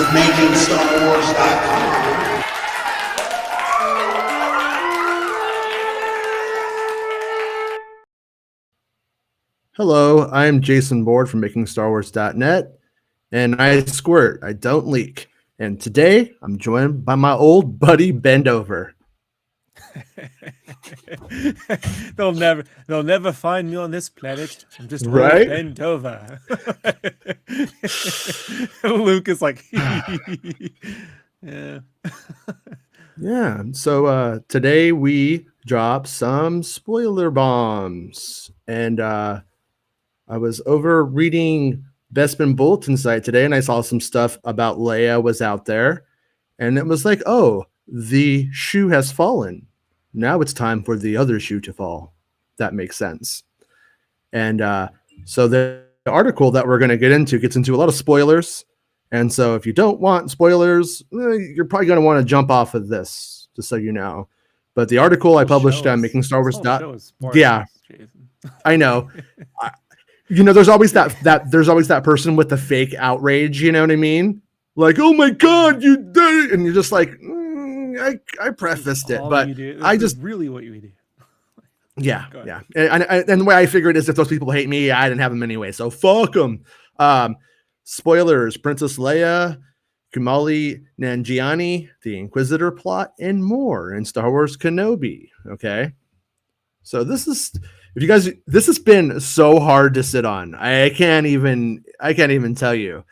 with MakingStarWars.net. Hello, I'm Jason Board from MakingStarWars.net, and I squirt, I don't leak. And today I'm joined by my old buddy Bendover. They'll never find me on this planet. I'm just Right? bent over. Luke is like, yeah. Yeah. So today we drop some spoiler bombs. And I was over reading Bespin Bulletin site today, and I saw some stuff about Leia was out there. And it was like, oh, the shoe has fallen. Now it's time for the other shoe to fall. That makes sense. And so the article that we're going to get into gets into a lot of spoilers. And so if you don't want spoilers, you're probably going to want to jump off of this, just so you know. But the article I published on Making Star Wars. Yeah, I know. There's always that person with the fake outrage. You know what I mean? Like, oh my God, you did it, and you're just like, I prefaced it, but I just really what you do. Yeah. And the way I figure it is, if those people hate me, I didn't have them anyway, so fuck them. Spoilers: Princess Leia, Kumail Nanjiani, the Inquisitor plot, and more in Star Wars Kenobi. Okay, so this has been so hard to sit on. I can't even tell you.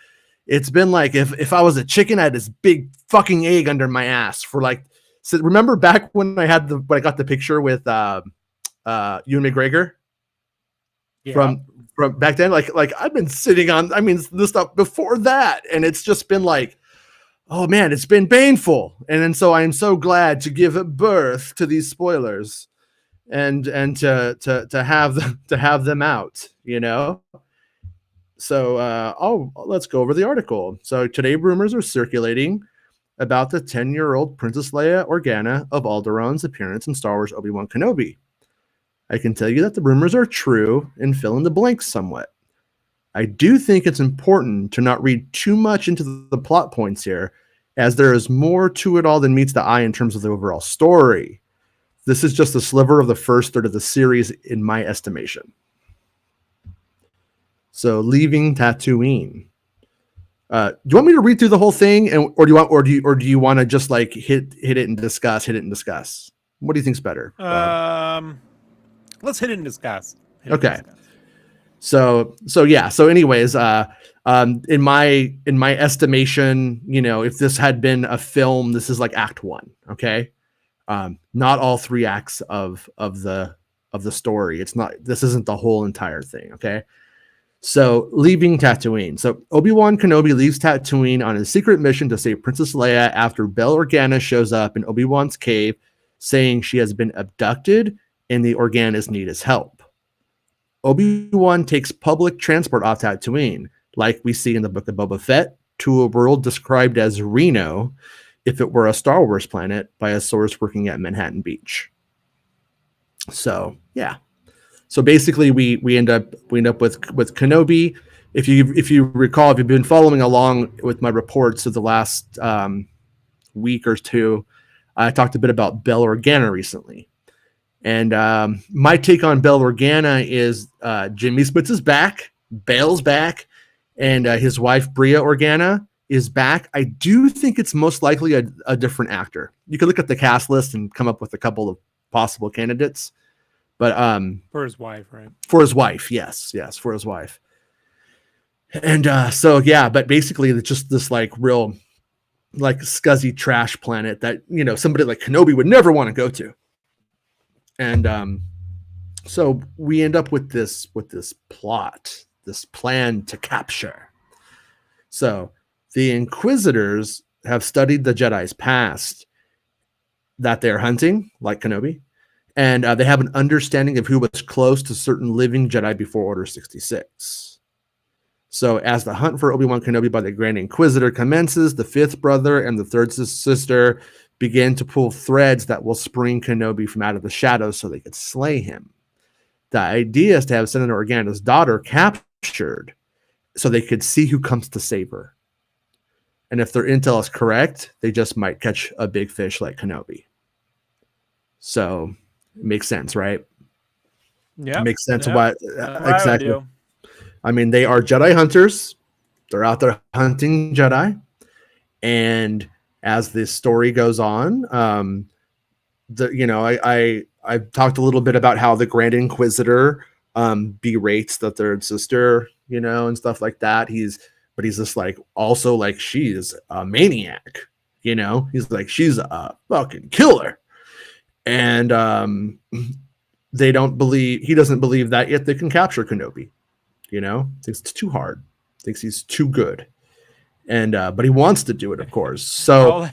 It's been like if I was a chicken, I had this big fucking egg under my ass for like. So remember back when I got the picture with Ewan McGregor from back then, like I've been sitting on, this stuff before that, and it's just been like, oh man, it's been painful. And then so I'm so glad to give birth to these spoilers and to have them out, So let's go over the article. So today rumors are circulating about the 10-year-old Princess Leia Organa of Alderaan's appearance in Star Wars Obi-Wan Kenobi. I can tell you that the rumors are true and fill in the blanks somewhat. I do think it's important to not read too much into the plot points here, as there is more to it all than meets the eye in terms of the overall story. This is just a sliver of the first third of the series, in my estimation. So, leaving Tatooine. Do you want me to read through the whole thing, or do you want to just like hit it and discuss? What do you think's better? Let's hit it and discuss. Okay. So yeah. So anyways, in my estimation, if this had been a film, this is like Act 1. Okay. Not all 3 acts of the story. This isn't the whole entire thing. Okay. So, leaving Tatooine. So, Obi-Wan Kenobi leaves Tatooine on a secret mission to save Princess Leia after Bail Organa shows up in Obi-Wan's cave, saying she has been abducted and the Organas need his help. Obi-Wan takes public transport off Tatooine, like we see in the Book of Boba Fett, to a world described as Reno, if it were a Star Wars planet, by a source working at Manhattan Beach. So, yeah. So basically, we end up with Kenobi. If you recall, if you've been following along with my reports of the last week or two, I talked a bit about Bail Organa recently, and my take on Bail Organa is Jimmy Smits is back, Bail's back, and his wife Bria Organa is back. I do think it's most likely a different actor. You can look at the cast list and come up with a couple of possible candidates. But for his wife, right? For his wife, yes, for his wife. And so yeah, but basically it's just this like real like scuzzy trash planet that somebody like Kenobi would never want to go to. And so we end up with this plot, this plan to capture. So the Inquisitors have studied the Jedi's past that they're hunting, like Kenobi. And they have an understanding of who was close to certain living Jedi before Order 66. So as the hunt for Obi-Wan Kenobi by the Grand Inquisitor commences, the 5th brother and the 3rd sister begin to pull threads that will spring Kenobi from out of the shadows so they could slay him. The idea is to have Senator Organa's daughter captured so they could see who comes to save her. And if their intel is correct, they just might catch a big fish like Kenobi. So it makes sense, right? Yeah. Makes sense. Yep. What exactly? I mean, they are Jedi hunters. They're out there hunting Jedi. And as this story goes on, I've talked a little bit about how the Grand Inquisitor berates the third sister, and stuff like that. He's just like, also like, she's a maniac, he's like, she's a fucking killer. And he doesn't believe that yet they can capture Kenobi, thinks it's too hard, thinks he's too good. And but he wants to do it, of course. So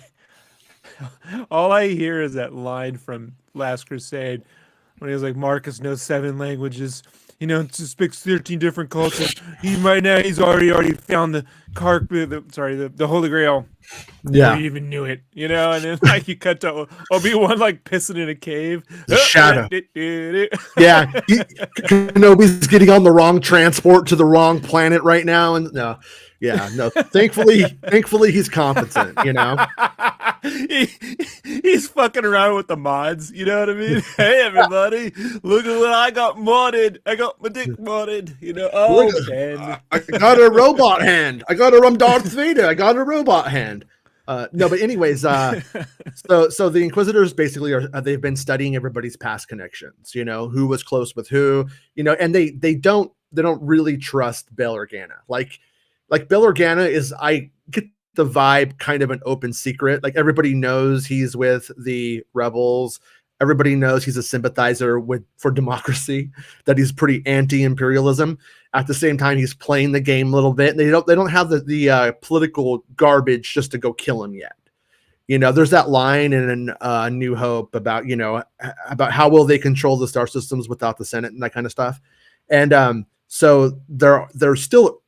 all I hear is that line from Last Crusade when he was like, Marcus knows 7 languages, speaks 13 different cultures. He's already found the Holy Grail. Yeah, he even knew it, and then like you cut to Obi-Wan like pissing in a cave. The shadow. Yeah, Kenobi's getting on the wrong transport to the wrong planet right now, and no. Thankfully he's competent, He's fucking around with the mods, you know what I mean? Hey everybody, look at what I got modded. I got my dick modded, Oh, Ben. I got a robot hand. I'm Darth Vader. I got a robot hand. No, but anyways, so the Inquisitors basically they've been studying everybody's past connections, who was close with who, and they don't really trust Bail Organa. Like Bail Organa is, I get the vibe, kind of an open secret. Like everybody knows he's with the rebels. Everybody knows he's a sympathizer for democracy, that he's pretty anti-imperialism. At the same time, he's playing the game a little bit. And they don't have the political garbage just to go kill him yet. There's that line in New Hope about about how will they control the star systems without the Senate and that kind of stuff. And so there's still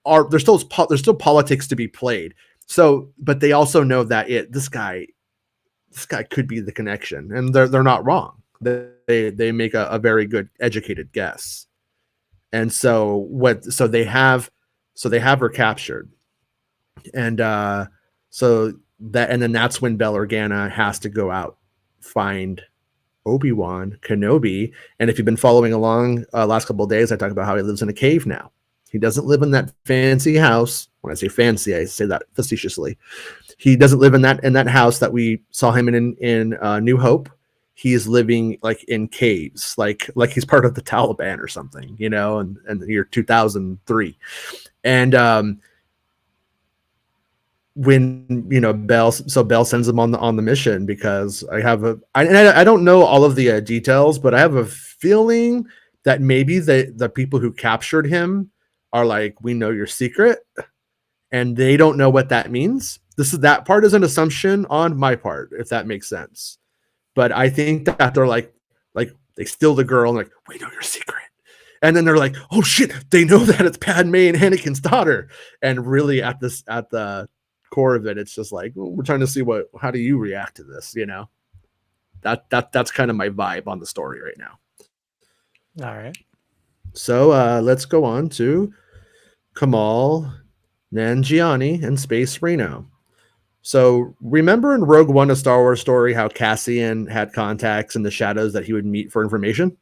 politics to be played. So, but they also know that this guy could be the connection, and they're not wrong. They make a very good educated guess. And so they have her captured. And then that's when Bail Organa has to go out, find Obi-Wan Kenobi. And if you've been following along last couple of days, I talk about how he lives in a cave now. He doesn't live in that fancy house. When I say fancy, I say that facetiously. He doesn't live in that house that we saw him in New Hope. He is living like in caves, like he's part of the Taliban or something, in the year 2003. And when Bell sends him on the mission, because I don't know all of the details, but I have a feeling that maybe the people who captured him are like, we know your secret, and they don't know what that means. That part is an assumption on my part, if that makes sense. But I think that they're like they steal the girl and like, we know your secret. And then they're like, oh shit, they know that it's Padme and Anakin's daughter. And really at the core of it, it's just like, well, we're trying to see how do you react to this, that's kind of my vibe on the story right now. All right. So let's go on to Kumail Nanjiani and Space Reno. So remember in Rogue One, a Star Wars story, how Cassian had contacts in the shadows that he would meet for information?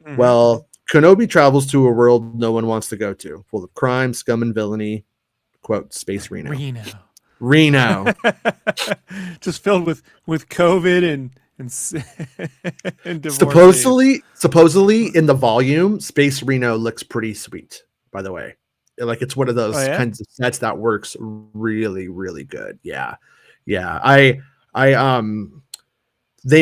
Mm-hmm. Well, Kenobi travels to a world no one wants to go to, full of crime, scum, and villainy. Quote, Space Reno. Reno. Just filled with COVID and supposedly in the volume, Space Reno looks pretty sweet, by the way. Like it's one of those kinds of sets that works really, really good. Yeah. They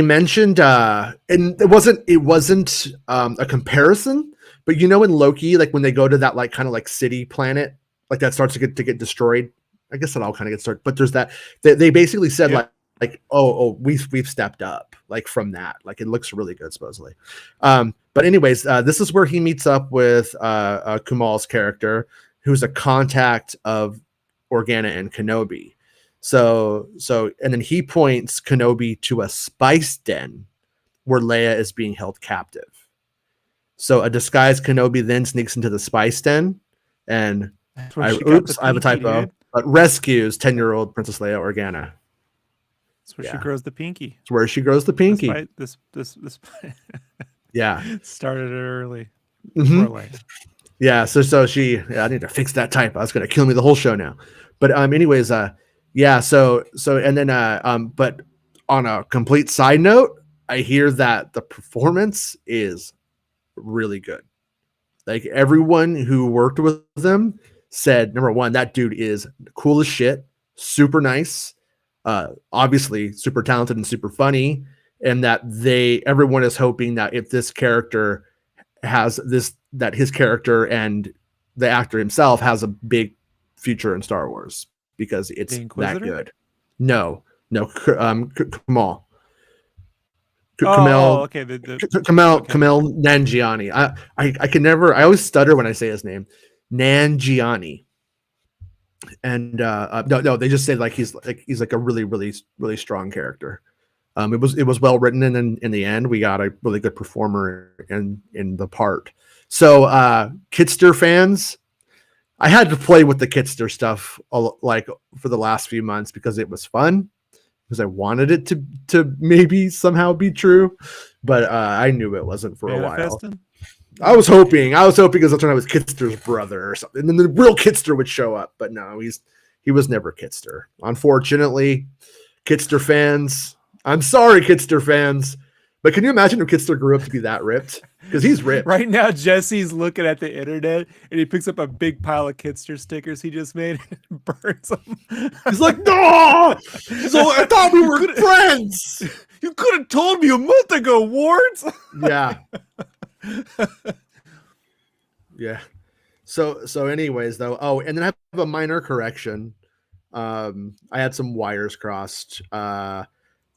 mentioned and it wasn't a comparison, but in Loki, like when they go to that like kind of like city planet, like that starts to get destroyed. I guess that all kind of gets started, but there's that they basically said we've stepped up like from that. Like it looks really good, supposedly. But anyways, this is where he meets up with Kumail's character, who's a contact of Organa and Kenobi. So and then he points Kenobi to a spice den where Leia is being held captive. So a disguised Kenobi then sneaks into the spice den, and I have a typo. Dude. but rescues 10-year-old Princess Leia Organa. That's where she grows the pinky. It's where she grows the pinky. This Yeah. started early. Mm-hmm. Poor Leia. Yeah. So she. I need to fix that typo. It's gonna kill me the whole show now. But anyways, yeah. So and then but on a complete side note, I hear that the performance is really good. Like everyone who worked with them said, number one, that dude is cool as shit, super nice, obviously super talented and super funny, and that everyone is hoping that if this character has this, that his character and the actor himself has a big future in Star Wars because it's that good. No, Kumail. Okay. Kumail Nanjiani. I can never. I always stutter when I say his name, Nanjiani. And no, they just say like he's like a really strong character. It was well written, and then in the end, we got a really good performer in the part. So Kitster fans, I had to play with the Kitster stuff like for the last few months because it was fun. Because I wanted it to maybe somehow be true, but I knew it wasn't for a while. I was hoping because that's when I was Kitster's brother or something, and then the real Kitster would show up. But no, he was never Kitster. Unfortunately, Kitster fans, I'm sorry, Kitster fans, but can you imagine if Kitster grew up to be that ripped? Because he's ripped. Right now, Jesse's looking at the internet and he picks up a big pile of Kitster stickers he just made and burns them. He's like, no! So I thought we were friends. You could have told me a month ago, Wards. Yeah. Yeah. So anyways, though, and then I have a minor correction. I had some wires crossed.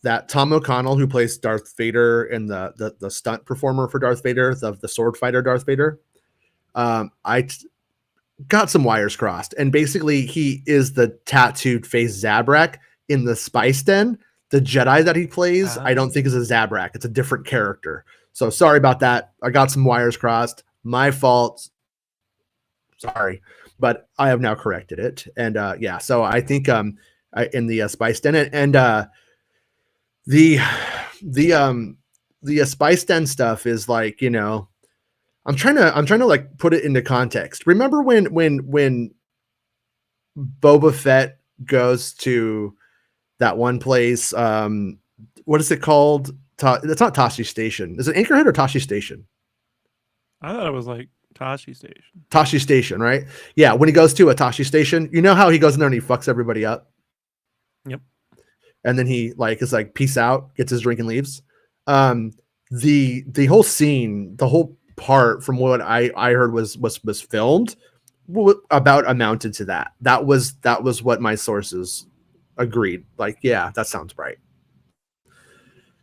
That Tom O'Connell, who plays Darth Vader and the stunt performer for Darth Vader, the sword fighter Darth Vader, I got some wires crossed. And basically, he is the tattooed face Zabrak in the Spice Den. The Jedi that he plays, I don't think is a Zabrak. It's a different character. So sorry about that. I got some wires crossed. My fault. Sorry, but I have now corrected it. And yeah, so I think in the Spice Den and the Spice Den stuff is like, I'm trying to like put it into context. Remember when Boba Fett goes to that one place? What is it called? It's not Tashi Station. Is it Anchorhead or Tashi Station? I thought it was like Tashi Station. Tashi Station, right? Yeah, when he goes to a Tashi Station, you know how he goes in there and he fucks everybody up? Yep. And then he is like, peace out, gets his drink and leaves. The whole scene, the whole part from what I heard was filmed about amounted to that. That was what my sources agreed. Like, yeah, that sounds right.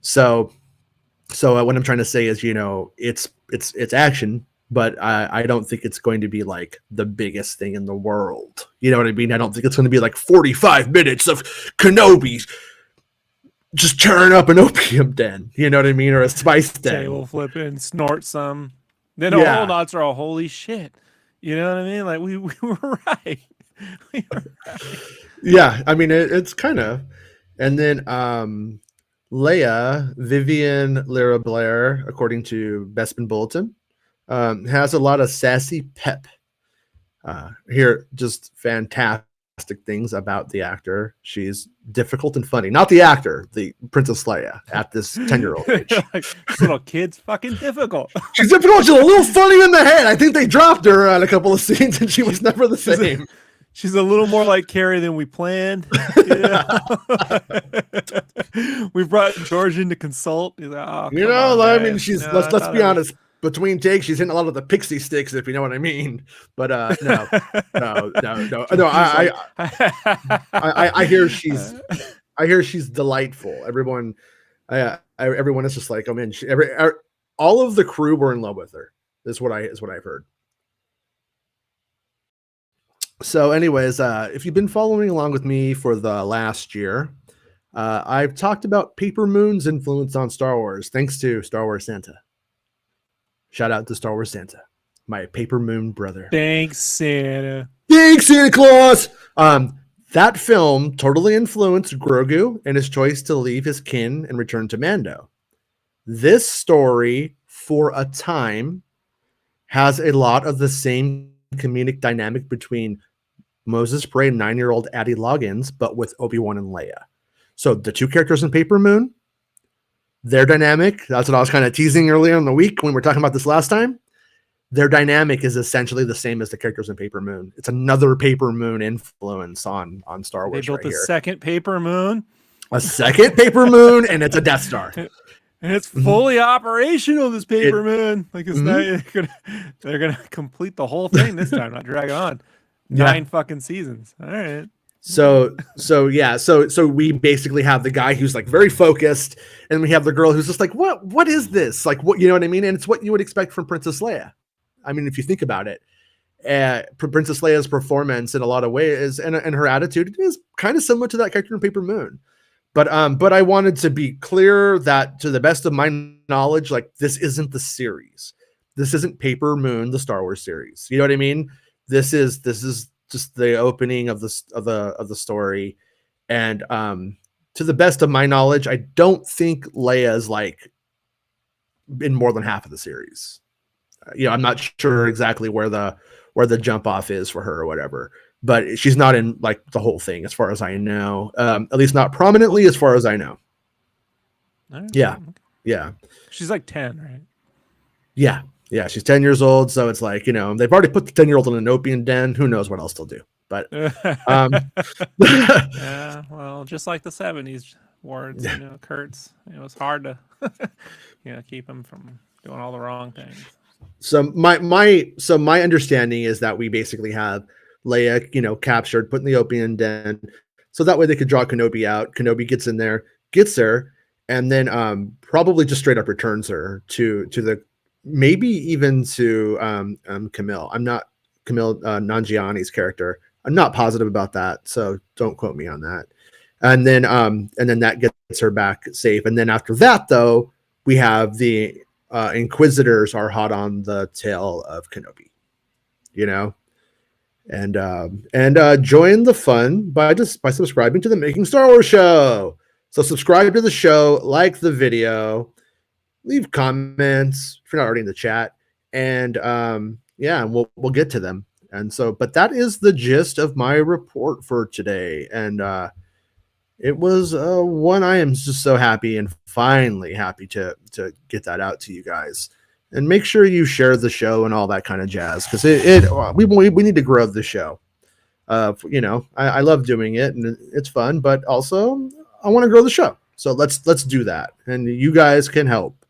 So what I'm trying to say is, it's action, but I don't think it's going to be like the biggest thing in the world. You know what I mean? I don't think it's going to be like 45 minutes of Kenobi just tearing up an opium den. You know what I mean? Or a spice den. Table flipping, snort some. Then the whole knots are all, holy shit. You know what I mean? Like we were right. We were right. Yeah, I mean it's kind of, and then Leia, Vivian Lyra Blair, according to Bespin Bulletin, has a lot of sassy pep. Here, just fantastic things about the actor. She's difficult and funny. Not the actor, the Princess Leia at this 10-year-old age. Like, this little kid's fucking difficult. She's difficult. She's a little funny in the head. I think they dropped her on a couple of scenes and she was never the same. She's a little more like Carrie than we planned. We brought George in to consult. He's like, oh, I mean, she's let's be honest. Between takes, she's hitting a lot of the pixie sticks, if you know what I mean. But no. I hear she's delightful. Everyone is just like, I'm in. All of the crew were in love with her. Is what I've heard. So, anyways, if you've been following along with me for the last year, I've talked about Paper Moon's influence on Star Wars, thanks to Star Wars Santa. Shout out to Star Wars Santa, my Paper Moon brother. Thanks, Santa. Thanks, Santa Claus. That film totally influenced Grogu and his choice to leave his kin and return to Mando. This story, for a time, has a lot of the same comedic dynamic between Moses Bray and 9-year-old Addie Loggins, but with Obi-Wan and Leia. So the two characters in Paper Moon, their dynamic, that's what I was kind of teasing earlier in the week when we were talking about this last time. Their dynamic is essentially the same as the characters in Paper Moon. It's another Paper Moon influence on Star Wars. They built right a here. Second Paper Moon. A second Paper Moon, and it's a Death Star. And it's fully operational, this Paper Moon. Like it's Mhm. not they're gonna complete the whole thing this time, not drag it on. Yeah. 9 fucking seasons. All right. So we basically have the guy who's like very focused, and we have the girl who's just like, what is this? Like, what, you know what I mean? And it's what you would expect from Princess Leia. I mean, if you think about it, Princess Leia's performance in a lot of ways and her attitude is kind of similar to that character in Paper Moon. But I wanted to be clear that, to the best of my knowledge, like, this isn't the series. This isn't Paper Moon, the Star Wars series. You know what I mean? This is just the opening of the story. And to the best of my knowledge, I don't think Leia's like in more than half of the series. I'm not sure exactly where the jump off is for her or whatever, but she's not in like the whole thing as far as I know. At least not prominently as far as I know. Right. Yeah. She's like 10, right? Yeah. She's 10 years old. So it's like, they've already put the 10-year-old in an opium den. Who knows what else they'll do? But yeah, well, just like the 70s wards, Kurtz, it was hard to keep him from doing all the wrong things. So my understanding is that we basically have Leia, captured, put in the opium den, so that way they could draw Kenobi out. Kenobi gets in there, gets her, and then probably just straight up returns her to the, maybe even to Kumail. I'm not Kumail Nanjiani's character. I'm not positive about that, so don't quote me on that. And then that gets her back safe. And then after that, though, we have the Inquisitors are hot on the tail of Kenobi, and join the fun by subscribing to the Making Star Wars show. So subscribe to the show, like the video, leave comments if you're not already in the chat, and we'll get to them. And so, but that is the gist of my report for today, and it was one I am just so happy and finally happy to get that out to you guys. And make sure you share the show and all that kind of jazz, because we need to grow the show. I love doing it and it's fun, but also I want to grow the show. So let's do that, and you guys can help.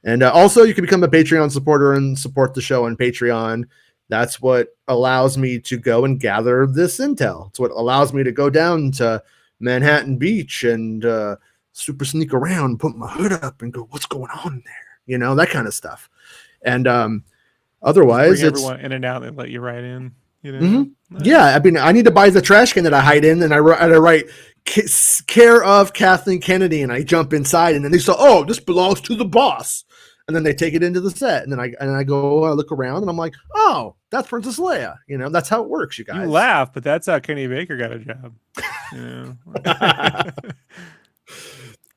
And also, you can become a Patreon supporter and support the show on Patreon. That's what allows me to go and gather this intel. It's what allows me to go down to Manhattan Beach and super sneak around, put my hood up and go, what's going on there? That kind of stuff. And otherwise, bring everyone in and out and let you right in. Yeah, I mean, I need to buy the trash can that I hide in, and I write care of Kathleen Kennedy, and I jump inside, and then they say, "Oh, this belongs to the boss," and then they take it into the set, and then I go, I look around, and I'm like, "Oh, that's Princess Leia." That's how it works, you guys. You laugh, but that's how Kenny Baker got a job.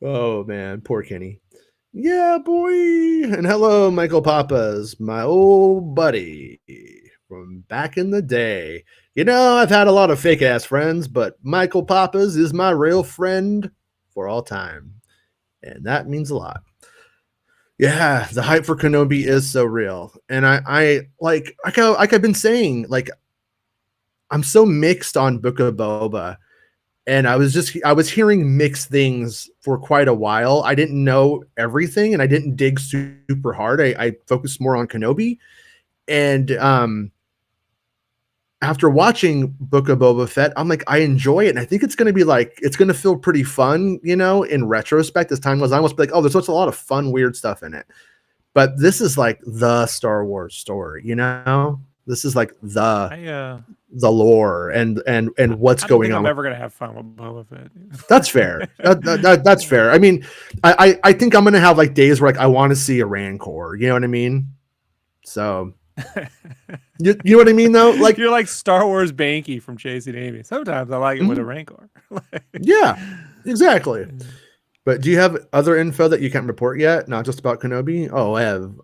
Oh man, poor Kenny. Yeah, boy. And hello, Michael Papas, my old buddy from back in the day. I've had a lot of fake ass friends, but Michael Papas is my real friend for all time. And that means a lot. Yeah, the hype for Kenobi is so real. And I like I've been saying, like, I'm so mixed on Book of Boba. And I was hearing mixed things for quite a while. I didn't know everything, and I didn't dig super hard. I focused more on Kenobi. And after watching Book of Boba Fett, I'm like, I enjoy it. And I think it's going to feel pretty fun, in retrospect, as time goes on. I'll be like, oh, there's a lot of fun, weird stuff in it. But this is like the Star Wars story, This is like the lore and what's going on. I'm ever gonna have fun with Boba Fett. That's fair. That's fair. I mean, I think I'm gonna have like days where like I want to see a Rancor. You know what I mean? So You know what I mean, though? Like, You're like Star Wars Banky from Chasing Amy. Sometimes I like it with a Mhm. Rancor. Yeah, exactly. But do you have other info that you can't report yet? Not just about Kenobi? Oh,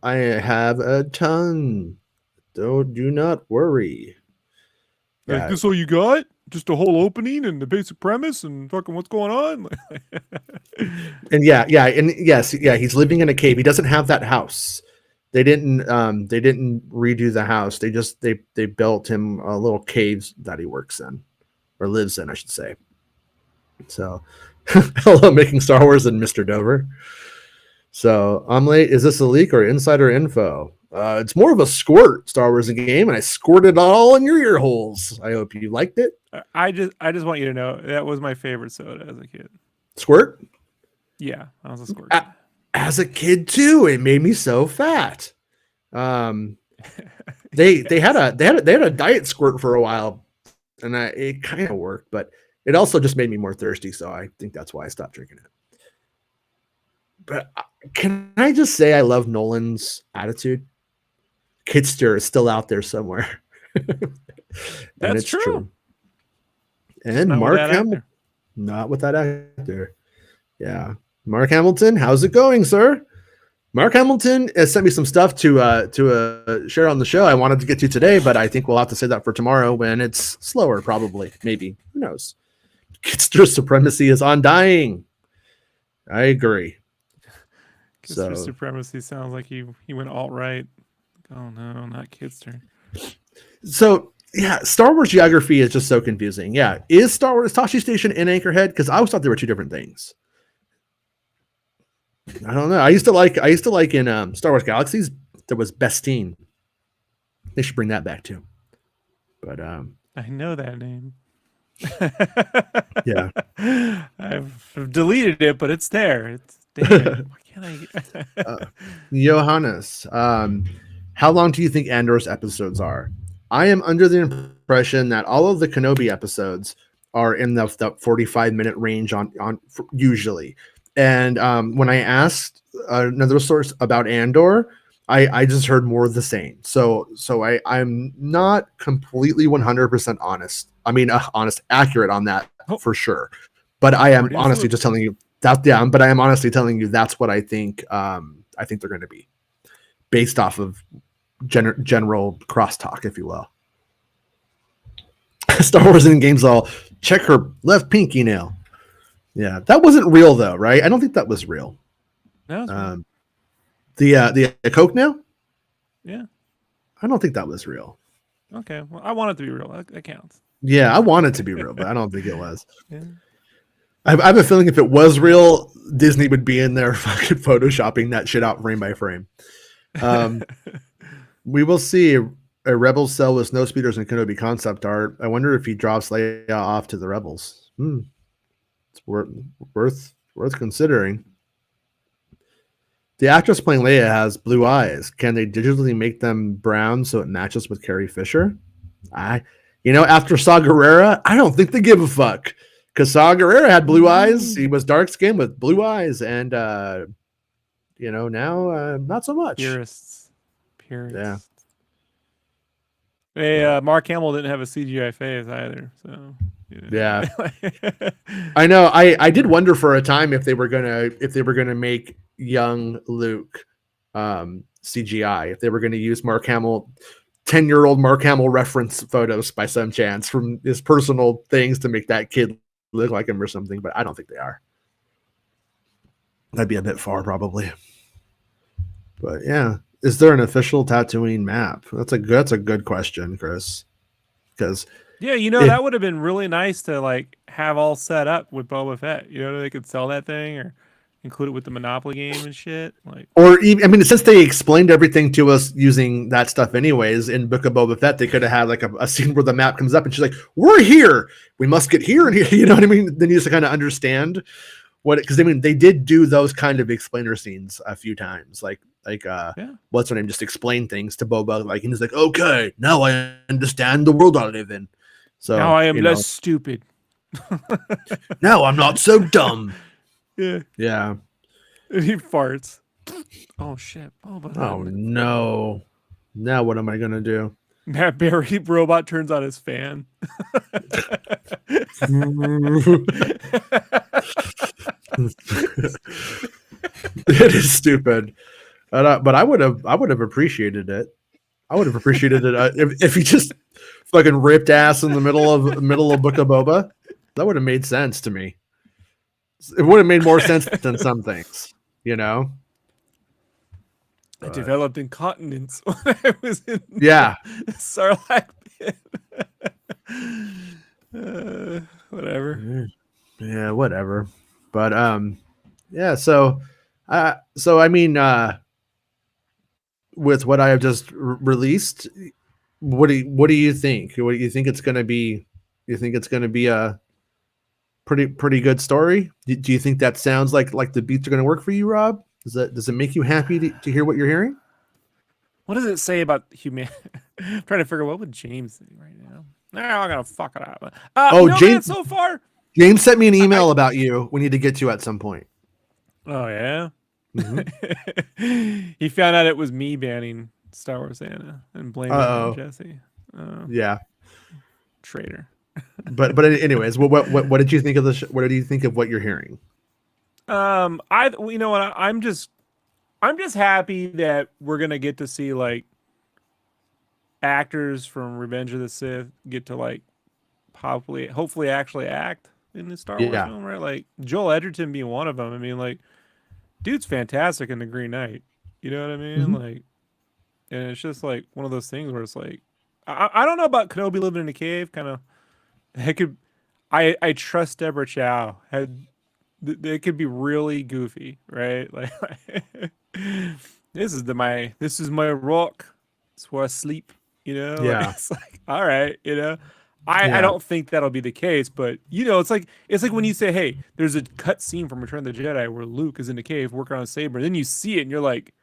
I have a ton. Do not worry. Like, Yeah. this all you got? Just a whole opening and the basic premise and fucking what's going on? And and yes, he's living in a cave. He doesn't have that house. They didn't redo the house. They built him a little cave that he works in or lives in, I should say. So hello, making Star Wars and Mr. Dover. So I'm late. Is this a leak or insider info? It's more of a squirt Star Wars game, and I squirted all in your ear holes. I hope you liked it. I just want you to know that was my favorite soda as a kid. Squirt? Yeah, I was a squirt. As a kid too, it made me so fat. They had a diet squirt for a while, and it kind of worked, but it also just made me more thirsty. So I think that's why I stopped drinking it. But can I just say I love Nolan's attitude? Kidster is still out there somewhere. That's true. And Not Mark with that Hamill, actor. not with that actor. Yeah. Mark Hamilton, how's it going, sir? Mark Hamilton has sent me some stuff to share on the show I wanted to get to today, but I think we'll have to say that for tomorrow when it's slower, probably. Maybe. Who knows? Kidster supremacy is undying. I agree. Kidster supremacy sounds like he went alt-right. Oh no, not Kidster. So yeah, Star Wars geography is just so confusing. Yeah, is Tashi Station in Anchorhead? Because I always thought they were two different things. I don't know. I used to like in Star Wars Galaxies there was Bestine. They should bring that back too. But I know that name. Yeah, I've deleted it, but it's there. It's damn. Why can't I? Johannes, how long do you think Andor's episodes are? I am under the impression that all of the Kenobi episodes are in the 45-minute range on usually. And when I asked another source about Andor, I just heard more of the same. So I'm not completely 100% honest. I mean, accurate on that for sure. But I am honestly just telling you that. Yeah, but I am honestly telling you that's what I think. I think they're going to be based off of general crosstalk, if you will. Star Wars in games all check her left pinky nail. Yeah, that wasn't real though, right? I don't think that was real. No, the Coke nail. Yeah, I don't think that was real. Okay, well, I want it to be real. That counts. Yeah, I want it to be real, but I don't think it was. Yeah. I have a feeling if it was real, Disney would be in there fucking photoshopping that shit out frame by frame. We will see a Rebels cell with snow speeders and Kenobi concept art. I wonder if he drops Leia off to the Rebels. It's worth considering. The actress playing Leia has blue eyes. Can they digitally make them brown so it matches with Carrie Fisher? After Saw Gerrera, I don't think they give a fuck. Because Saw Gerrera had blue eyes. He was dark skinned with blue eyes. And, now not so much. Purists. Yeah. Hey, Mark Hamill didn't have a CGI face either. So, yeah. I know. I did wonder for a time if they were gonna make young Luke CGI, if they were gonna use Mark Hamill, 10-year-old Mark Hamill reference photos by some chance from his personal things to make that kid look like him or something, but I don't think they are. That'd be a bit far probably. But yeah. Is there an official Tatooine map? That's a good question, Chris. Because that would have been really nice to have all set up with Boba Fett. They could sell that thing or include it with the Monopoly game and shit. Or even, since they explained everything to us using that stuff anyways in Book of Boba Fett, they could have had a scene where the map comes up and she's like, "We're here. We must get here and here." You know what I mean? Then you just kind of understand because they did do those kind of explainer scenes a few times, what's her name just explain things to Boba, and he's like, "Okay, now I understand the world I live in. So now I am less stupid. Now I'm not so dumb." Yeah. And he farts. Oh shit, Boba. Oh no. Now what am I gonna do? Matt Berry robot turns on his fan. It is stupid, but I would have appreciated it. I would have appreciated it if he just fucking ripped ass in the middle of Book of Boba. That would have made sense to me. It would have made more sense than some things, you know. I developed incontinence when I was in Yeah. the Sarlacc pit. Whatever. Yeah, whatever. But yeah. So I mean, with what I have just released, what do you think? What do you think it's going to be? You think it's going to be a pretty good story? Do you think that sounds like the beats are going to work for you, Rob? Does it make you happy to hear what you're hearing? What does it say about humanity? I'm trying to figure out what would James think right now. No, I'm gonna fuck it up. James. Man, so far, James sent me an email about you. We need to get to at some point. Oh yeah. Mm-hmm. He found out it was me banning Star Wars Anna and blamed it on Jesse. Yeah. Traitor. but anyways, what did you think of the? What did you think of what you're hearing? You know what? I'm just happy that we're gonna get to see like actors from Revenge of the Sith get to like hopefully actually act in the Star Wars film, right? Like Joel Edgerton being one of them. I mean, like, dude's fantastic in The Green Knight. You know what I mean? Mm-hmm. Like, and it's just like one of those things where it's like, I don't know about Kenobi living in a cave. Kind of, I trust Deborah Chow. It could be really goofy, right? Like, this is my rock. It's where I sleep. You know? Yeah. Like, it's like, all right, you know. I don't think that'll be the case, but you know, it's like when you say, "Hey, there's a cut scene from Return of the Jedi where Luke is in the cave working on a saber," and then you see it, and you're like,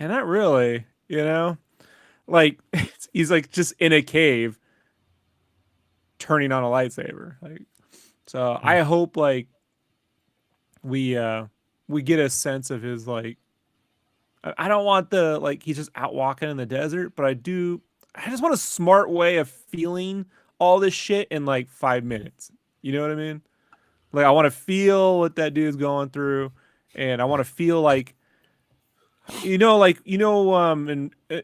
"And not really," you know, like he's like just in a cave turning on a lightsaber. Like, so I hope like we get a sense of his like. I don't want the like he's just out walking in the desert, but I just want a smart way of feeling all this shit in like 5 minutes. You know what I mean? Like I want to feel what that dude's going through, and I want to feel like, and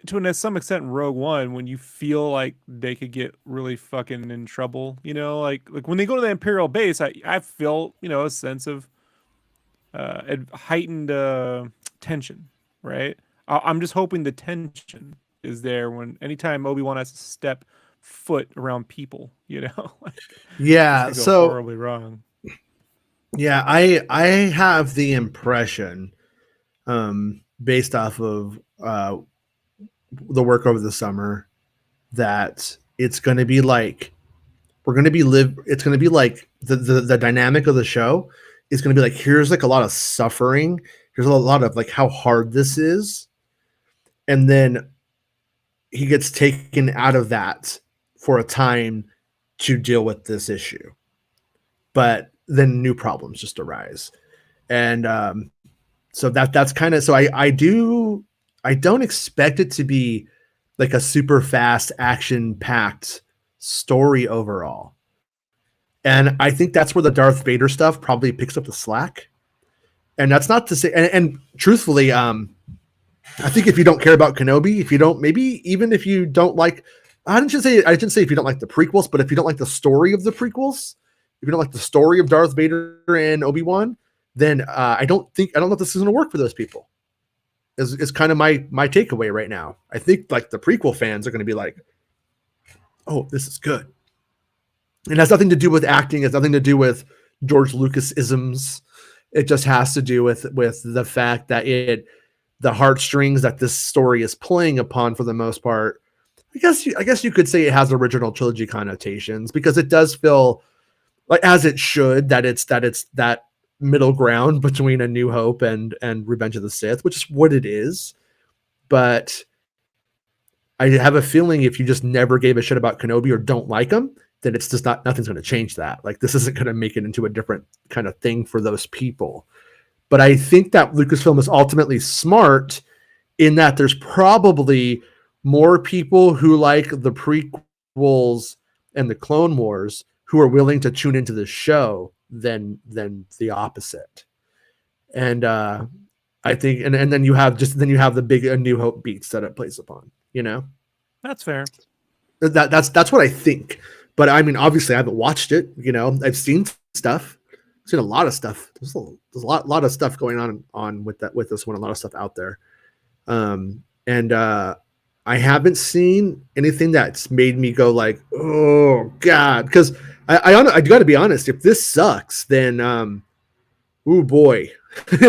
to some extent in Rogue One, when you feel like they could get really fucking in trouble, you know, like when they go to the Imperial base, I feel a sense of heightened tension, right? I'm just hoping the tension is there anytime Obi-Wan has to step foot around people, you know. Yeah, so horribly wrong. Yeah, I have the impression, based off of the work over the summer, that it's going to be like it's going to be like the dynamic of the show is going to be like, here's like a lot of suffering, here's a lot of like how hard this is, and then he gets taken out of that for a time to deal with this issue, but then new problems just arise. And so that's kind of, so I don't expect it to be like a super fast action packed story overall. And I think that's where the Darth Vader stuff probably picks up the slack. And that's not to say, and truthfully, I think if you don't care about Kenobi, if you don't, maybe even if you don't like, I didn't say if you don't like the prequels, but if you don't like the story of the prequels, if you don't like the story of Darth Vader and Obi-Wan, then I don't know if this is going to work for those people. Is kind of my takeaway right now. I think like the prequel fans are going to be like, oh, this is good. It has nothing to do with acting. It has nothing to do with George Lucas isms. It just has to do with the fact that the heartstrings that this story is playing upon for the most part. I guess you could say it has original trilogy connotations, because it does feel like, as it should, that it's that middle ground between A New Hope and Revenge of the Sith, which is what it is. But I have a feeling if you just never gave a shit about Kenobi or don't like him, then it's just nothing's going to change that. Like, this isn't going to make it into a different kind of thing for those people. But I think that Lucasfilm is ultimately smart in that there's probably more people who like the prequels and the Clone Wars who are willing to tune into the show than the opposite. And I think, and then you have the big A New Hope beats that it plays upon. You know, That's fair. that's what I think. But I mean, obviously, I haven't watched it. You know, I've seen stuff. I've seen a lot of stuff. There's a lot of stuff going on with this one. A lot of stuff out there. And I haven't seen anything that's made me go like, oh god, because I got to be honest. If this sucks, then oh boy,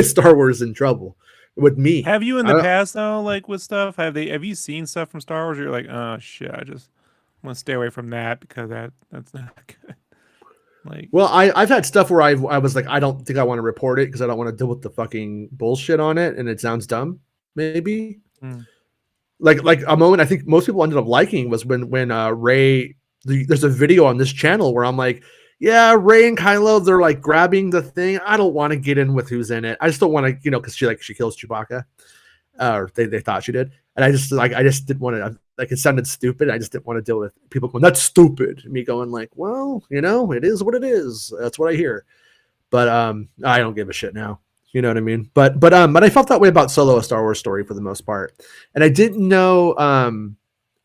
Star Wars in trouble with me. Have you in the past though, like with stuff? Have you seen stuff from Star Wars? Where you're like, oh shit, I just want to stay away from that because that's not good. Like, Well, I've had stuff where I was like, I don't think I want to report it because I don't want to deal with the fucking bullshit on it, and it sounds dumb. Maybe like a moment I think most people ended up liking was when Ray. There's a video on this channel where I'm like, yeah, Ray and Kylo, they're like grabbing the thing. I don't want to get in with who's in it. I just don't want to, you know, because she kills Chewbacca, or they thought she did, and I just didn't want to. Like, it sounded stupid. I just didn't want to deal with people going, that's stupid. Me going like, well, you know, it is what it is. That's what I hear. But I don't give a shit now. You know what I mean? But I felt that way about Solo: A Star Wars Story for the most part, and I didn't know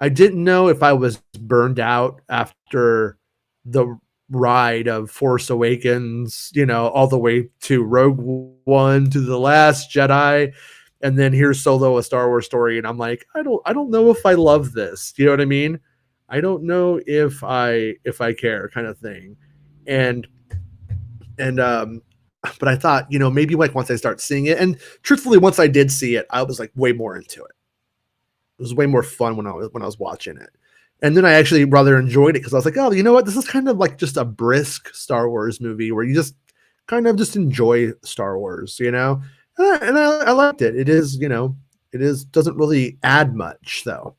if I was burned out after the ride of Force Awakens, you know, all the way to Rogue One to The Last Jedi, and then here's Solo: A Star Wars Story, and I'm like, I don't know if I love this. You know what I mean? I don't know if I care, kind of thing, and but I thought, you know, maybe like once I start seeing it, and truthfully, once I did see it, I was like way more into it. It was way more fun when I was watching it. And then I actually rather enjoyed it because I was like, oh, you know what? This is kind of like just a brisk Star Wars movie where you just kind of just enjoy Star Wars, you know? And I liked it. It is, you know, doesn't really add much though.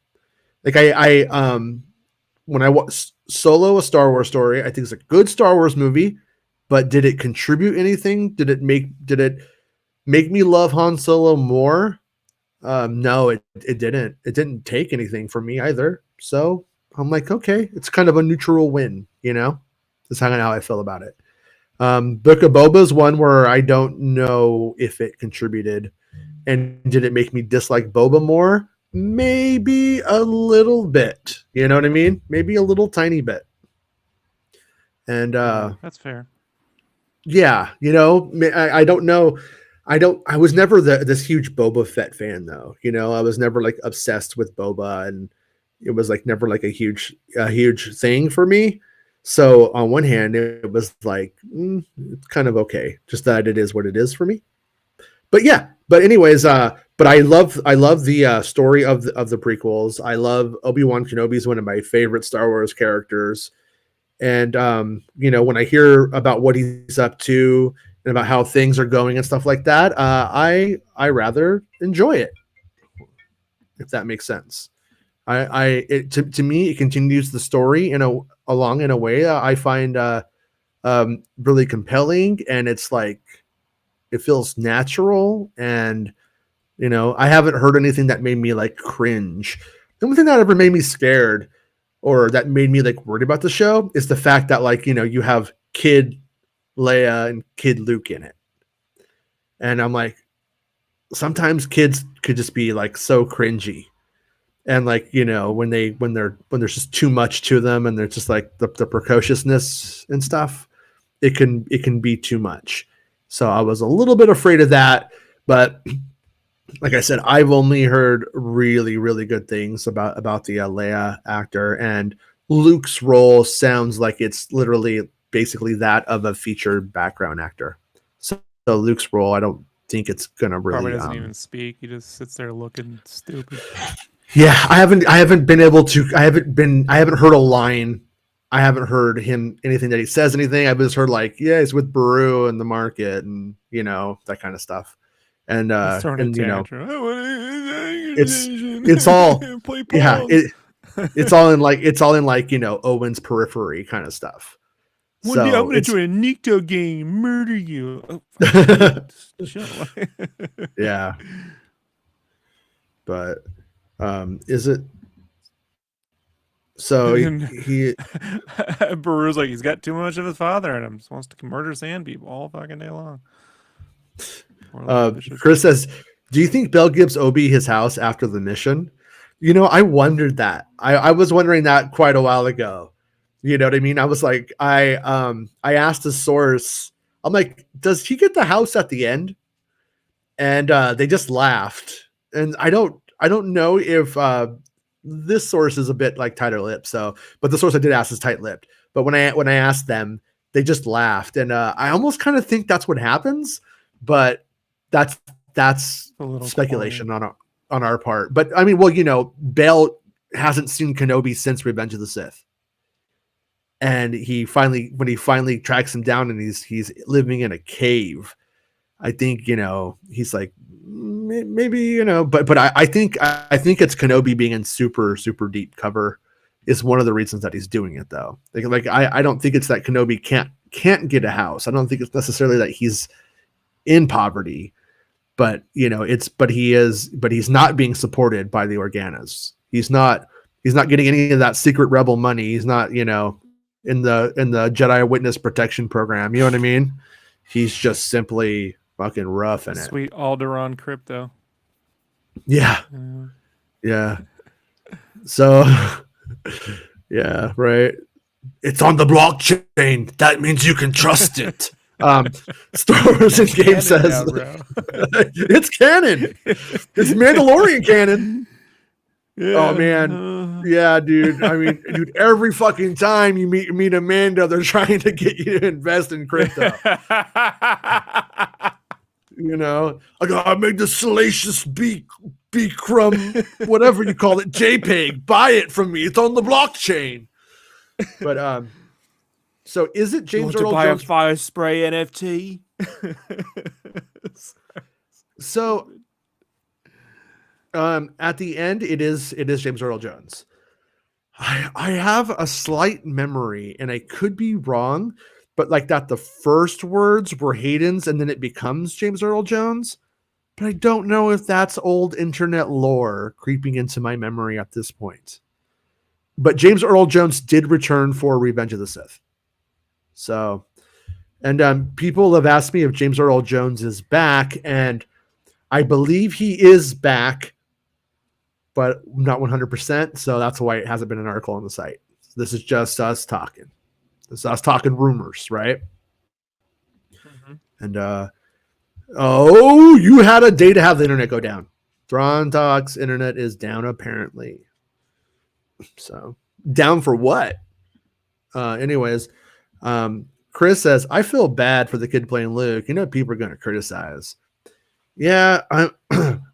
Like when I watched Solo: A Star Wars Story, I think it's a good Star Wars movie, but did it contribute anything? Did it make me love Han Solo more? No, it didn't. It didn't take anything from me either. So I'm like, okay, it's kind of a neutral win, you know? That's kind of how I feel about it. Book of Boba is one where I don't know if it contributed. And did it make me dislike Boba more? Maybe a little bit. You know what I mean? Maybe a little tiny bit. And that's fair. yeah, you know, I don't know. I was never this huge Boba Fett fan though. You know, I was never like obsessed with Boba, and it was like never like a huge thing for me. So on one hand, it was like it's kind of okay, just that it is what it is for me. But yeah, but anyways, but I love the story of the prequels. I love Obi-Wan Kenobi is one of my favorite Star Wars characters. And you know, when I hear about what he's up to and about how things are going and stuff like that, I rather enjoy it, if that makes sense. To me, it continues the story along in a way I find really compelling, and it's like it feels natural. And you know, I haven't heard anything that made me like cringe. The only thing that ever made me scared or that made me like worried about the show is the fact that, like, you know, you have kid Leia and kid Luke in it. And I'm like, sometimes kids could just be like so cringy. And like, you know, when there's just too much to them and they're just like the precociousness and stuff, it can be too much. So I was a little bit afraid of that, but like I said, I've only heard really, really good things about the Leia actor, and Luke's role sounds like it's literally basically that of a featured background actor. So Luke's role, I don't think it's gonna really Probably doesn't even speak. He just sits there looking stupid. Yeah, I haven't been able to. I haven't heard a line. I haven't heard him anything that he says anything. I've just heard like, yeah, he's with Baru in the market, and you know, that kind of stuff. And you know, it's all yeah, it's all in like you know, Owen's periphery kind of stuff. One day I'm gonna join a Nikto game, murder you. Yeah, but is it So And he Beru's like, he's got too much of his father in him. Just wants to murder sand people all fucking day long. Poor little vicious Chris kid. says, "Do you think Bell gives Obi his house after the mission?" I wondered that. I was wondering that quite a while ago. You know what I mean? I was like, I asked a source. I'm like, does he get the house at the end? And they just laughed. And I don't know if this source is a bit like tighter lipped. So, but the source I did ask is tight lipped. But when I asked them, they just laughed, and I almost kind of think that's what happens. But that's A little speculation corny. on our part. But I mean, well, Bale hasn't seen Kenobi since Revenge of the Sith, and when he finally tracks him down, and he's living in a cave. I think he's like maybe but I think it's Kenobi being in super super deep cover is one of the reasons that he's doing it though. Like I don't think it's that Kenobi can't get a house. I don't think it's necessarily that he's in poverty, but he's not being supported by the Organas. He's not getting any of that secret rebel money. He's not in the Jedi Witness Protection Program. You know what I mean? He's just simply fucking rough in it. Sweet Alderaan crypto. Yeah. Yeah. Yeah. So yeah, right. It's on the blockchain. That means you can trust it. Star Wars in game says Now, bro. it's canon. It's Mandalorian canon. Yeah. Oh man. Yeah, dude. I mean, dude, every fucking time you meet Amanda, they're trying to get you to invest in crypto. I gotta make the salacious B crumb, whatever you call it, JPEG. Buy it from me. It's on the blockchain. But so is it You James want to Earl buy Jones? a fire spray NFT? So at the end, it is James Earl Jones. I have a slight memory, and I could be wrong, but like that the first words were Hayden's, and then it becomes James Earl Jones. But I don't know if that's old internet lore creeping into my memory at this point. But James Earl Jones did return for Revenge of the Sith. So, and people have asked me if James Earl Jones is back, and I believe he is back, but not 100%. So that's why it hasn't been an article on the site. This is just us talking. This is us talking rumors, right? Mm-hmm. And oh, you had a day to have the internet go down. Thrawn Talk's internet is down apparently. So down for what? Anyways, Chris says, I feel bad for the kid playing Luke. People are going to criticize. Yeah,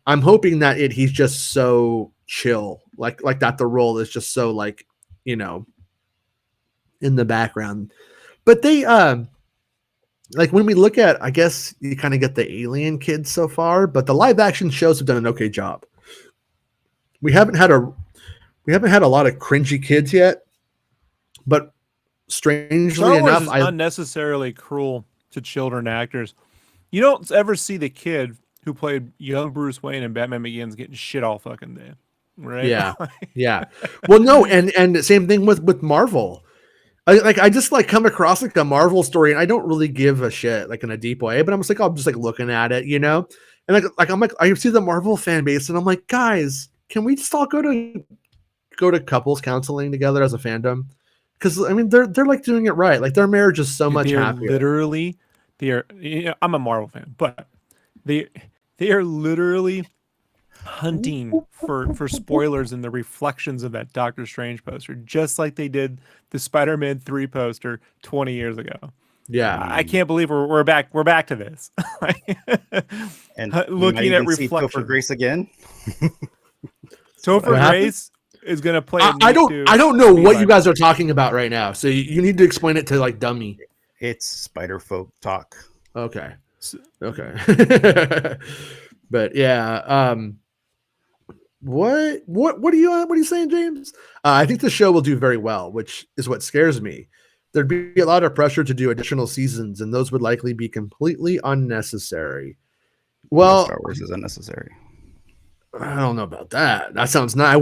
I'm hoping that he's just so chill, like that. The role is just so like, in the background. But they like when we look at, I guess you kind of get the alien kids so far, but the live action shows have done an okay job. We haven't had a lot of cringy kids yet, but strangely Star Wars enough, is unnecessarily cruel to children actors. You don't ever see the kid who played young Bruce Wayne in Batman Begins getting shit all fucking day, right? Yeah, yeah. Well, no, and same thing with Marvel. I just like come across like a Marvel story, and I don't really give a shit like in a deep way, but I'm just like looking at it, and I'm like I see the Marvel fan base, and I'm like, guys, can we just all go to couples counseling together as a fandom? Because I mean, they're like doing it right. Like their marriage is so much happier. I'm a Marvel fan, but they are literally hunting for spoilers in the reflections of that Doctor Strange poster, just like they did the Spider-Man 3 poster 20 years ago. Yeah, I can't believe we're back to this. And looking at reflections. Topher Grace again. Topher Grace is gonna play. I don't know what you guys are talking about right now. So you need to explain it to like dummy. It's spider folk talk. Okay. But yeah, what are you saying, James? I think the show will do very well, which is what scares me. There'd be a lot of pressure to do additional seasons, and those would likely be completely unnecessary. Well, Star Wars is unnecessary. I don't know about that. That sounds nice.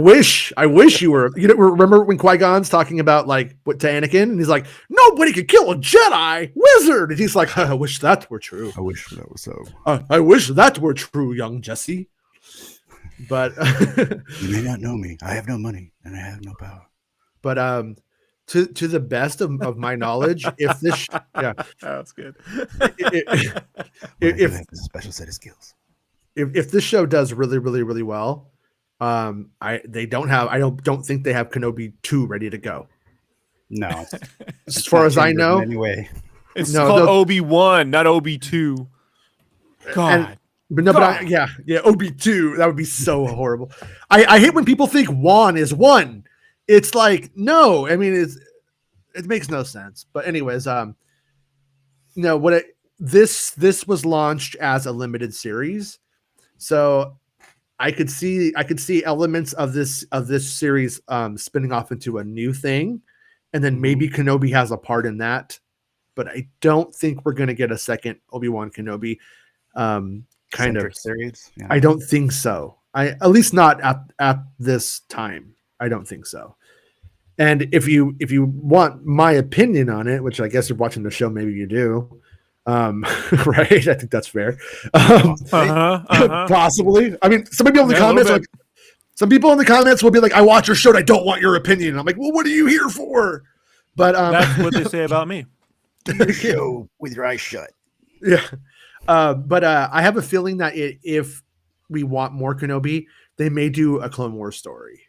I wish you were. You know, remember when Qui-Gon's talking about like what to Anakin, and he's like, "Nobody could kill a Jedi wizard," and he's like, "I wish that were true. I wish that was so. I wish that were true, young Jesse." But You may not know me. I have no money and I have no power. but to the best of my knowledge, if this yeah, That's good. if What I do if, have is a special set of skills. if this show does really really really well, I don't think they have Kenobi 2 ready to go. No. As far as I know, Anyway. It's No, called they'll- Obi-Wan, not Obi-2. God. but no, but yeah, Obi-2, that would be so horrible. I hate when people think Wan is one. It's like, no, I mean, it makes no sense. But anyways, no, this was launched as a limited series, so I could see elements of this series spinning off into a new thing, and then maybe Kenobi has a part in that. But I don't think we're going to get a second Obi-Wan Kenobi kind Centric of series. Yeah. I don't think so. At least not at this time. I don't think so. And if you want my opinion on it, which I guess you're watching the show, maybe you do, right? I think that's fair. Possibly. I mean, some people in the comments, like, some people in the comments will be like, "I watch your show, and I don't want your opinion." And I'm like, "Well, what are you here for?" But That's what they say about me. Do your show with your eyes shut. yeah. But I have a feeling that if we want more Kenobi, they may do a Clone Wars story.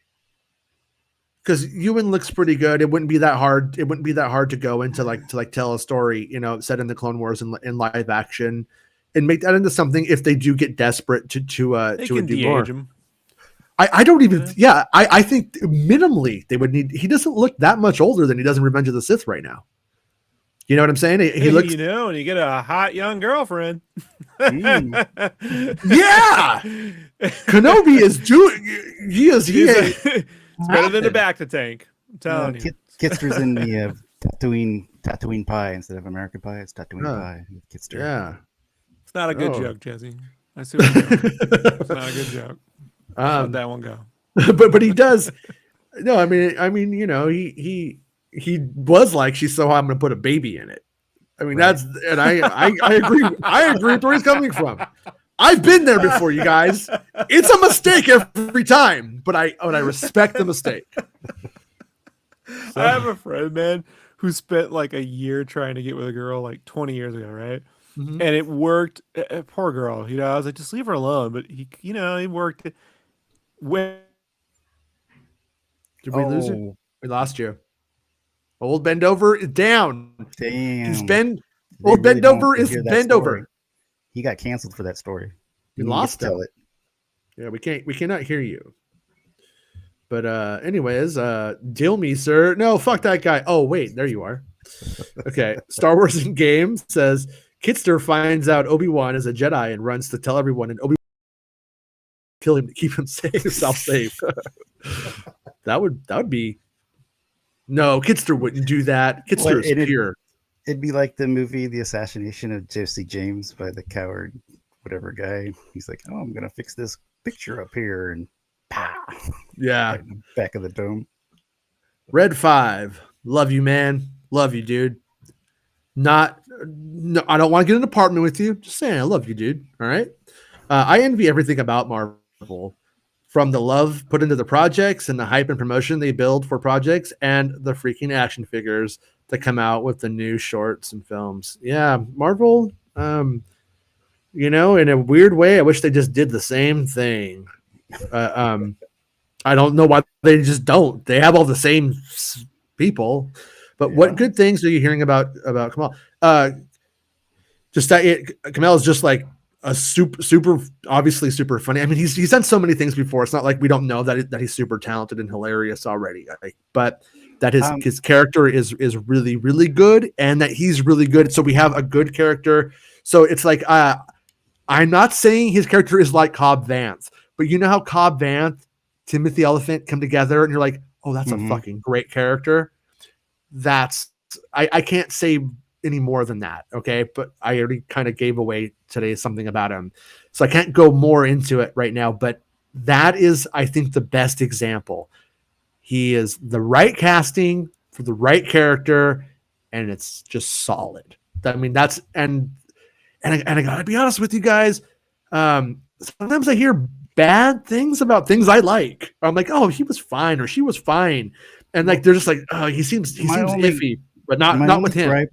Because Ewan looks pretty good. It wouldn't be that hard. It wouldn't be that hard to go into like tell a story, set in the Clone Wars in live action, and make that into something. If they do get desperate to They do can more, de-age him. I don't even. Yeah, I think minimally they would need. He doesn't look that much older than he does in Revenge of the Sith right now. You know what I'm saying? He looks. And you get a hot young girlfriend. Yeah, Kenobi is doing. He is. It's better than the back to tank. I'm telling you. Kitster's in the Tatooine pie instead of American pie. It's Tatooine pie. Kitster. Yeah. It's not a good joke, Jesse. I see what you're doing. It's not a good joke. Let that one go. but he does. No, I mean, he was like, she's so hot, I'm gonna put a baby in it. I mean, Right. and I agree. I agree with where he's coming from. I've been there before, you guys. It's a mistake every time, but I respect the mistake. I have a friend, man, who spent like a year trying to get with a girl like 20 years ago, right? Mhm. And it worked. Poor girl, I was like, just leave her alone. But he worked. When Did we lose it? We lost you. Old bend over is down. Damn. He's bend. They Old really bend don't over is hear that bend story. over. He got canceled for that story. We You didn't get lost to tell him. it. Yeah, we cannot hear you. But anyways, deal me, sir. No, fuck that guy. Oh, wait, there you are. Okay. Star Wars in Game says Kitster finds out Obi-Wan is a Jedi and runs to tell everyone, and Obi-Wan kill him to keep himself safe. that would be. No, Kitster wouldn't do that. Kitster Well, is pure. It'd be like the movie The Assassination of Jesse James by the coward whatever guy. He's like, "Oh, I'm gonna fix this picture up here," and pow, Yeah. right in the back of the dome. Red 5. Love you, man. Love you, dude. No, I don't want to get an apartment with you. Just saying, I love you, dude. All right. I envy everything about Marvel, from the love put into the projects and the hype and promotion they build for projects, and the freaking action figures that come out with the new shorts and films. Yeah, Marvel. In a weird way, I wish they just did the same thing. I don't know why they just don't. They have all the same people. But what good things are you hearing about Kamal? Just that Kamal is just like a super obviously super funny. I mean, he's done so many things before. It's not like we don't know that he's super talented and hilarious already. But that his character is really really good, and that he's really good. So we have a good character. So it's like I'm not saying his character is like Cobb Vanth, but you know how Cobb Vanth, Timothy Oliphant come together, and you're like, oh, that's a fucking great character. I can't say any more than that. Okay. But I already kind of gave away today something about him. So I can't go more into it right now, but that is, I think, the best example. He is the right casting for the right character, and it's just solid. I mean, that's and I gotta be honest with you guys. Sometimes I hear bad things about things I like. I'm like, oh, he was fine or she was fine, and like they're just like, oh, he seems iffy, but not with him.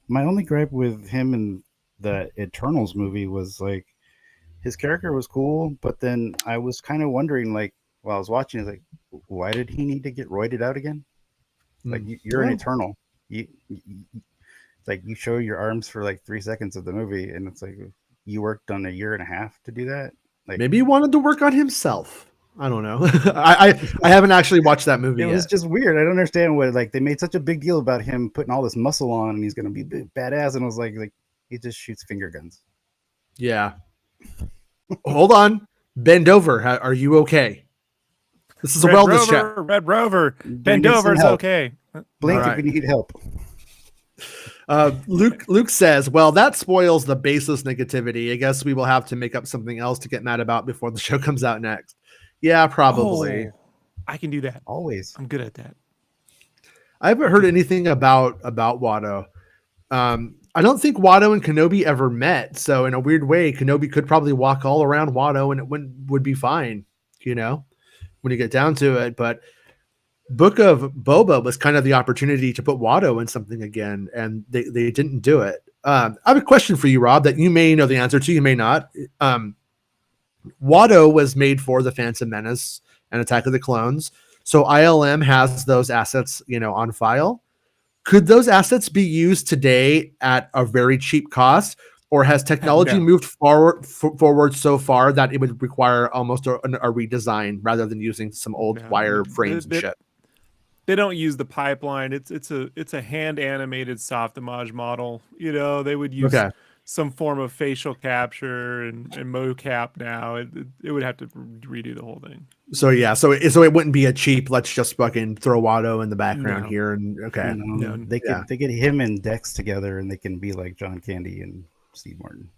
My only gripe with him in the Eternals movie was like his character was cool, but then I was kind of wondering, like, while I was watching, it's like, why did he need to get roided out again? Like, you're an Eternal. Like, you show your arms for like 3 seconds of the movie, and it's like you worked on 1.5 years to do that. Like, maybe he wanted to work on himself. I don't know. I haven't actually watched that movie. It was just weird. I don't understand what, like, they made such a big deal about him putting all this muscle on and he's gonna be badass, and I was like he just shoots finger guns. Yeah. Hold on. Bend over. Are you okay? This is a wellness check. Red Rover. Bend over is okay. Blink if you need help. Luke says, well, that spoils the baseless negativity. I guess we will have to make up something else to get mad about before the show comes out next. Yeah, probably. Oh, I can do that. Always. I'm good at that. I haven't heard anything about Watto. I don't think Watto and Kenobi ever met. So in a weird way, Kenobi could probably walk all around Watto and it would be fine, when you get down to it. But Book of Boba was kind of the opportunity to put Watto in something again, and they didn't do it. I have a question for you, Rob, that you may know the answer to, you may not. Watto was made for the Phantom Menace and Attack of the Clones, so ILM has those assets, on file. Could those assets be used today at a very cheap cost, or has technology moved forward so far that it would require almost a redesign rather than using some old wire frames and shit? They don't use the pipeline. It's a hand animated soft image model. They would use some form of facial capture and mocap now. It would have to redo the whole thing. So yeah, so it wouldn't be a cheap, let's just fucking throw Watto in the background here and No, they get him and Dex together and they can be like John Candy and Steve Martin.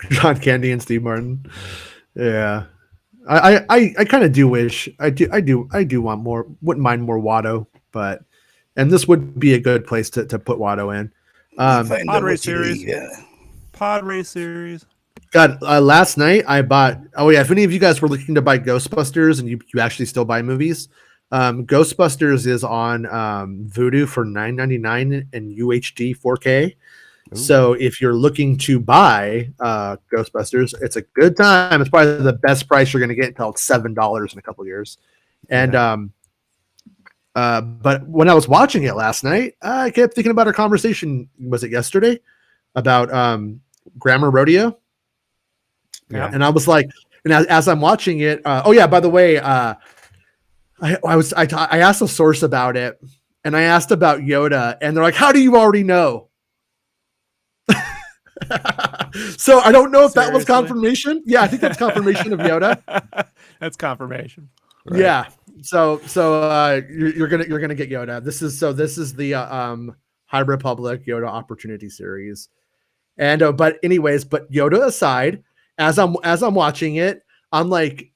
John Candy and Steve Martin. Yeah. I kind of do wish I do want more, wouldn't mind more Watto, and this would be a good place to put Watto in. Pod race series. Pod race series. God, last night I bought. Oh yeah, if any of you guys were looking to buy Ghostbusters and you actually still buy movies, Ghostbusters is on Vudu for $9.99 in UHD 4K. Ooh. So if you're looking to buy Ghostbusters, it's a good time. It's probably the best price you're going to get until it's $7 in a couple of years. And but when I was watching it last night, I kept thinking about our conversation. Was it yesterday about Grammar Rodeo? Yeah. And I was like, and as I'm watching it, oh yeah, by the way, I asked a source about it, and I asked about Yoda, and they're like, "How do you already know?" So I don't know if that was confirmation. Yeah, I think that's confirmation of Yoda. That's confirmation. Right. Yeah. So you're gonna get Yoda. This is the High Republic Yoda Opportunity series, and but Yoda aside, as I'm watching it, I'm like,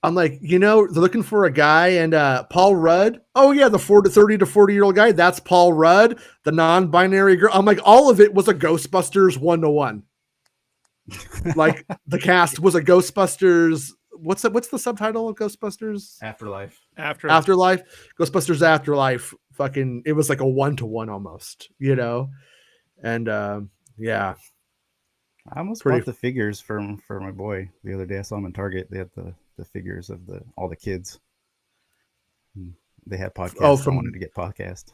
they're looking for a guy, and Paul Rudd. Oh yeah, the 30 to 40-year-old guy. That's Paul Rudd, the non-binary girl. I'm like, all of it was a Ghostbusters 1-to-1. Like the cast was a Ghostbusters. What's the subtitle of Ghostbusters? Afterlife. Ghostbusters Afterlife. Fucking, it was like a 1-to-1 almost, and yeah. I almost bought the figures for my boy the other day. I saw him in Target. They had the figures of all the kids. They had podcasts. I wanted to get podcast.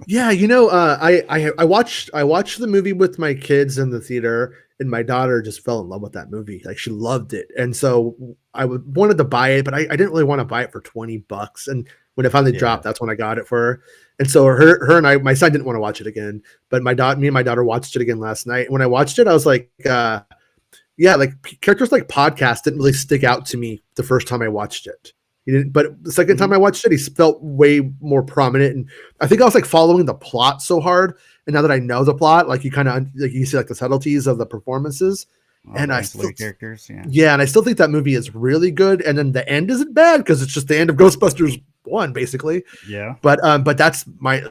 Yeah, I watched the movie with my kids in the theater, and my daughter just fell in love with that movie. Like, she loved it, and so I wanted to buy it, but I didn't really want to buy it for $20. And when it finally dropped, that's when I got it for her. And so her and my son didn't want to watch it again, but me and my daughter watched it again last night. When I watched it, I was like, like characters like Podcast didn't really stick out to me the first time I watched it. He didn't, but the second time I watched it, he felt way more prominent. And I think I was like following the plot so hard. And now that I know the plot, like you kind of like you see like the subtleties of the performances. All And the I still, ancillary characters. Yeah. yeah, and I still think that movie is really good. And then the end isn't bad because it's just the end of Ghostbusters 1, basically. Yeah. But that's my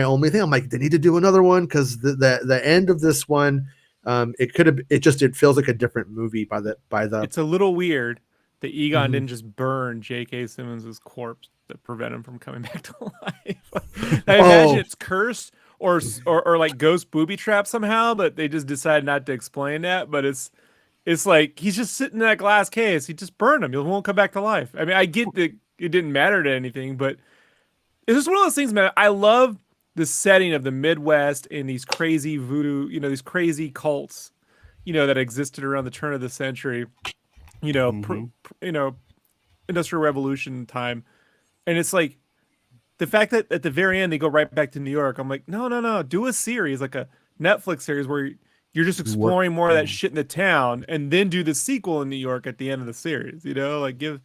only thing. I'm like, they need to do another one because the end of this one, it feels like a different movie by the It's a little weird that Egon Mhm. didn't just burn J.K. Simmons's corpse that prevent him from coming back to life. I imagine Oh. it's cursed or like ghost booby trap somehow, but they just decided not to explain that. But it's like he's just sitting in that glass case. He just burned him. He won't come back to life. I mean, I get that it didn't matter to anything, but it's just one of those things, man. I love the setting of the Midwest and these crazy voodoo, these crazy cults, that existed around the turn of the century, Mm-hmm. Industrial Revolution time. And it's like the fact that at the very end they go right back to New York. I'm like, no, do a series, like a Netflix series where you're just exploring more of that shit in the town, and then do the sequel in New York at the end of the series. Like give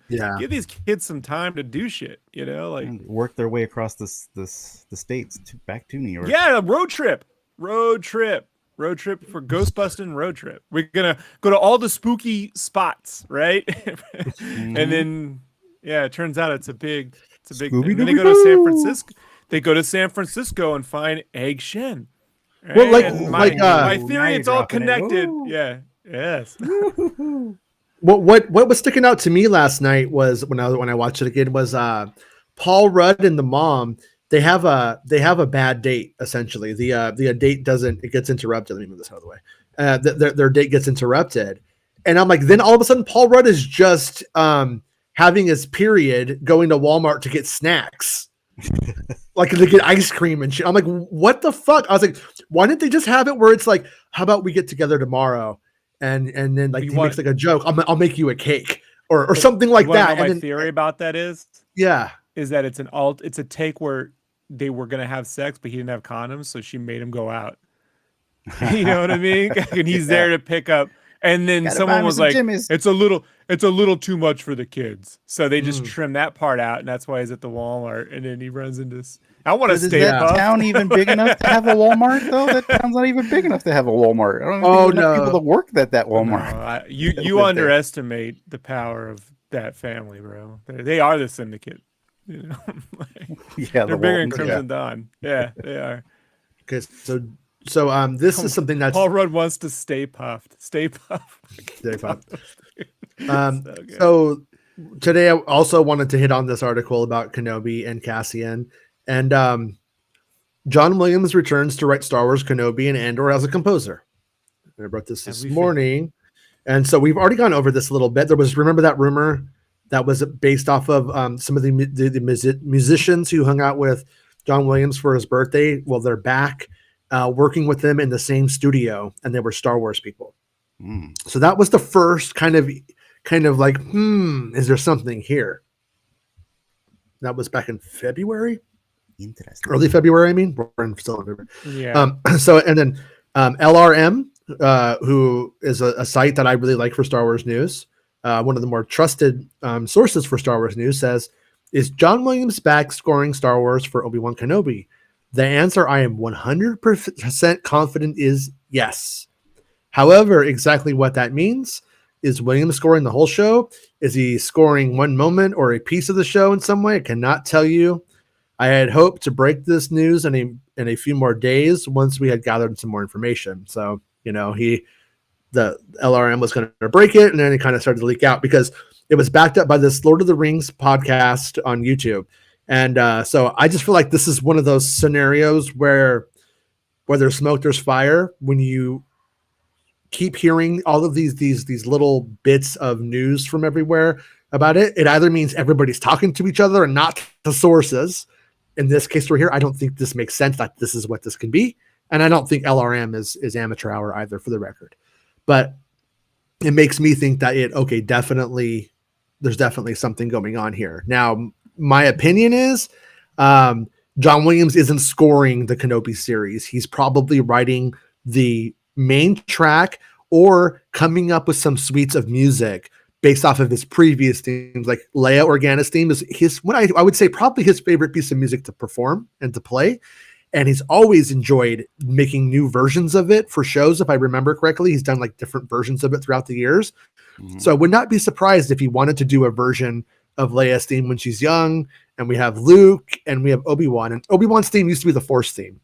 these kids some time to do shit. Like And work their way across the states back to New York. yeah, road trip for Ghostbusting road trip. We're gonna go to all the spooky spots, right? And then it turns out it's a big thing. And then they go to San Francisco. They go to San Francisco and find Egg Shen. Right? Well, And my theory, it's all connected. Yeah. Yes. What was sticking out to me last night was when I watched it again was Paul Rudd and the mom. They have a bad date essentially. The date gets interrupted. Let me move this out of the way. Their date gets interrupted, and I'm like, then all of a sudden Paul Rudd is just having his period, going to Walmart to get snacks. Like to get ice cream and shit. I'm like, what the fuck? I was like, why didn't they just have it where it's like, how about we get together tomorrow, and then like he makes like a joke. I'll make you a cake or something like that. My theory about that is that it's a take where they were gonna have sex, but he didn't have condoms, so she made him go out. You know what I mean? And he's there to pick up. And then someone was like, it's a little too much for the kids. So they just trim that part out, and that's why he's at the Walmart. And then he runs into I want to stay Is that town even big enough to have a Walmart though? That town's not even big enough to have a Walmart. I don't think there's enough people to work at that Walmart. No, you underestimate the power of that family, bro. They are the syndicate. They're bigger than Crimson Dawn. Yeah, they are. Okay, so this is something that's Paul Rudd wants to stay puffed. Stay puffed. Stay puffed. So today I also wanted to hit on this article about Kenobi and Cassian. And John Williams returns to write Star Wars, Kenobi, and Andor as a composer. I wrote this morning. And so we've already gone over this a little bit. Remember that rumor that was based off of some of the musicians who hung out with John Williams for his birthday? Well, they're back working with them in the same studio, and they were Star Wars people. So that was the first kind of like, is there something here? That was back in February. Interesting. Early February, I mean. We're still in February. Yeah. So, and then LRM, who is a site that I really like for Star Wars news, one of the more trusted sources for Star Wars news, says, is John Williams back scoring Star Wars for Obi-Wan Kenobi? The answer I am 100% confident is yes. However, exactly what that means, is Williams scoring the whole show? Is he scoring one moment or a piece of the show in some way? I cannot tell you. I had hoped to break this news in a few more days once we had gathered some more information. So, the LRM was going to break it, and then it kind of started to leak out because it was backed up by this Lord of the Rings podcast on YouTube. And so I just feel like this is one of those scenarios where there's smoke, there's fire. When you keep hearing all of these little bits of news from everywhere about it, it either means everybody's talking to each other and not the sources. In this case, we're here. I don't think this makes sense that this is what this can be. And I don't think LRM is amateur hour either, for the record. But it makes me think that there's definitely something going on here. Now, my opinion is John Williams isn't scoring the Kenobi series. He's probably writing the main track or coming up with some suites of music based off of his previous themes. Like Leia Organa's theme is I would say probably his favorite piece of music to perform and to play. and he's always enjoyed making new versions of it for shows. If I remember correctly, he's done like different versions of it throughout the years. Mhm. So I would not be surprised if he wanted to do a version of Leia's theme when she's young, and we have Luke and we have Obi-Wan, and Obi-Wan's theme used to be the Force theme.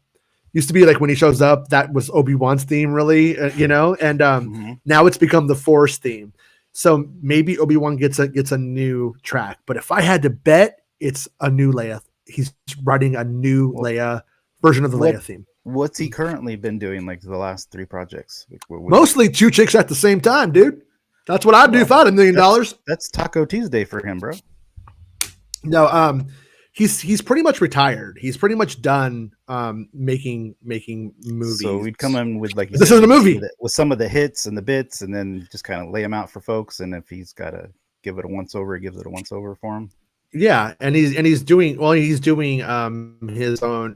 Used to be like when he shows up, that was Obi-Wan's theme, really, and Mhm. now it's become the Force theme. So maybe Obi-Wan gets a new track. But if I had to bet, it's a new Leia. He's writing a new Well, Leia version of the what- Leia theme. What's he currently been doing like the last 3 projects? Like, what- Mostly 2 chicks at the same time, dude. That's what I'd do if I had $1 million. That's Taco Tuesday for him, bro. No, he's pretty much retired. He's pretty much done making movies. So we'd come in with like you This said, isn't a movie. with some of the hits and the bits, and then just kind of lay them out for folks. And if he's got to give it a once over, he gives it a once over for him. Yeah, and he's doing his own.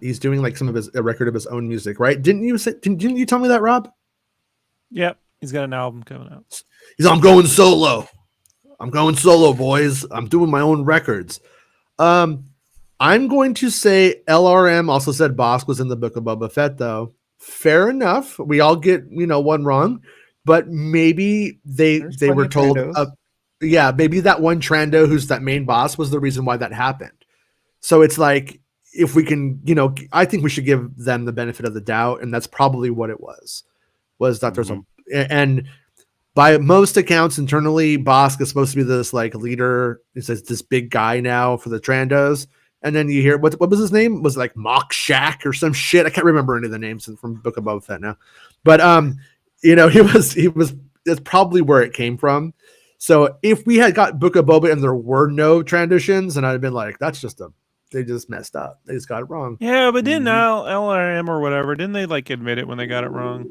He's doing like a record of his own music, right? Didn't you tell me that, Rob? Yep, he's got an album coming out. I'm going solo. I'm going solo, boys. I'm doing my own records. I'm going to say LRM also said Bosk was in the Book of Boba Fett, though. Fair enough. We all get one wrong, but maybe they were told. Maybe that one Trando who's that main boss was the reason why that happened. So it's like if we can, I think we should give them the benefit of the doubt, and that's probably what it was. Was that there's and by most accounts internally, Bosk is supposed to be this like leader. He says this big guy now for the Trandos. And then you hear what was his name? Was it like Mock Shack or some shit? I can't remember any of the names from Book of Boba Fett now. But he was that's probably where it came from. So if we had got Book of Boba and there were no transitions, and I'd have been like, they just messed up. They just got it wrong. Yeah, but didn't LRM or whatever, didn't they like admit it when they got it wrong?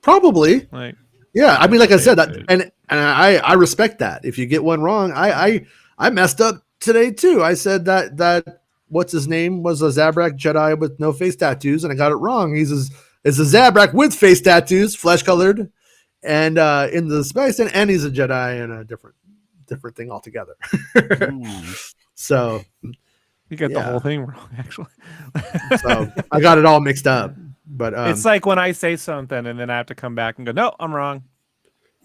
Probably. Like, yeah, I mean, like I said, that, and I respect that. If you get one wrong, I messed up today too. I said that what's his name was a Zabrak Jedi with no face tattoos, and I got it wrong. It's a Zabrak with face tattoos, flesh colored, and in the space, and he's a Jedi and a different thing altogether. So you got the whole thing wrong, actually. So I got it all mixed up. But it's like when I say something and then I have to come back and go, no, I'm wrong.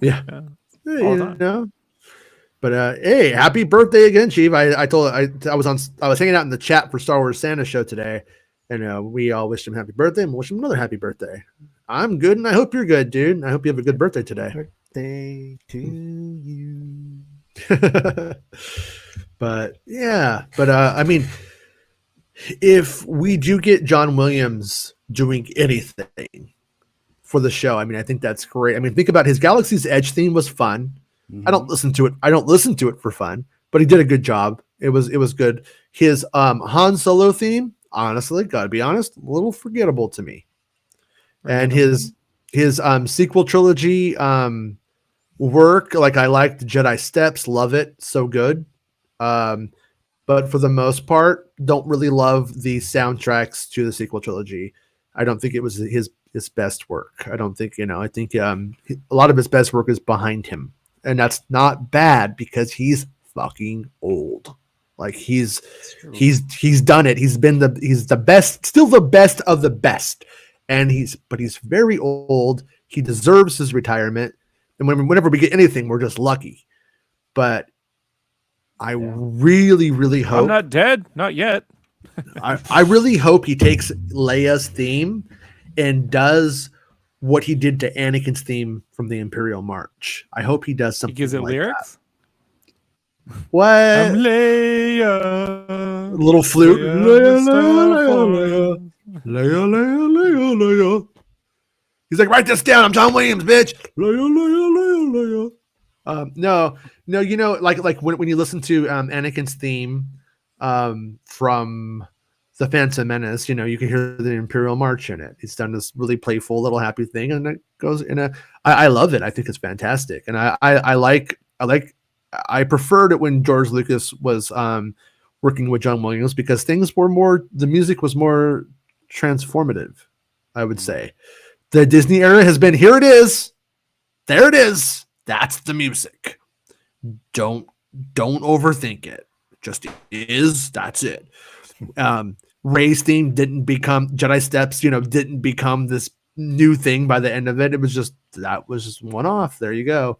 Yeah. All the time. But hey, happy birthday again, Chief. I was hanging out in the chat for Star Wars Santa show today, and we all wished him happy birthday and wish him another happy birthday. I'm good, and I hope you're good, dude. I hope you have a good birthday today. Birthday to you. But I mean, if we do get John Williams doing anything for the show, I mean, I think that's great. I mean, think about his Galaxy's Edge theme was fun. Mhm. I don't listen to it for fun, but he did a good job. It was good. His Han Solo theme, honestly, gotta be honest, a little forgettable to me. And his sequel trilogy work, like I liked Jedi Steps, love it, so good. But for the most part, don't really love the soundtracks to the sequel trilogy. I don't think it was his best work. I don't think, I think a lot of his best work is behind him. And that's not bad because he's fucking old. Like he's done it. He's the best, still the best of the best. And he's very old. He deserves his retirement. And whenever we get anything, we're just lucky. But I really, really hope I'm not dead, not yet. I really hope he takes Leia's theme and does what he did to Anakin's theme from the Imperial March. I hope he does something. He gives it like lyrics. That. What? I'm Leia. Little flute. Leia, Leia, Leia. He's like, write this down. I'm John Williams, bitch. Leia. No, like when you listen to Anakin's theme from the Phantom Menace, you can hear the Imperial March in it. It's done this really playful little happy thing, and it goes in a. I love it. I think it's fantastic, and I preferred it when George Lucas was working with John Williams because the music was more transformative. I would say the Disney era has been here. It is, there it is. That's the music. Don't overthink it. Just is. That's it. Rey's theme didn't become Jedi Steps, didn't become this new thing by the end of it. It was just one off. There you go.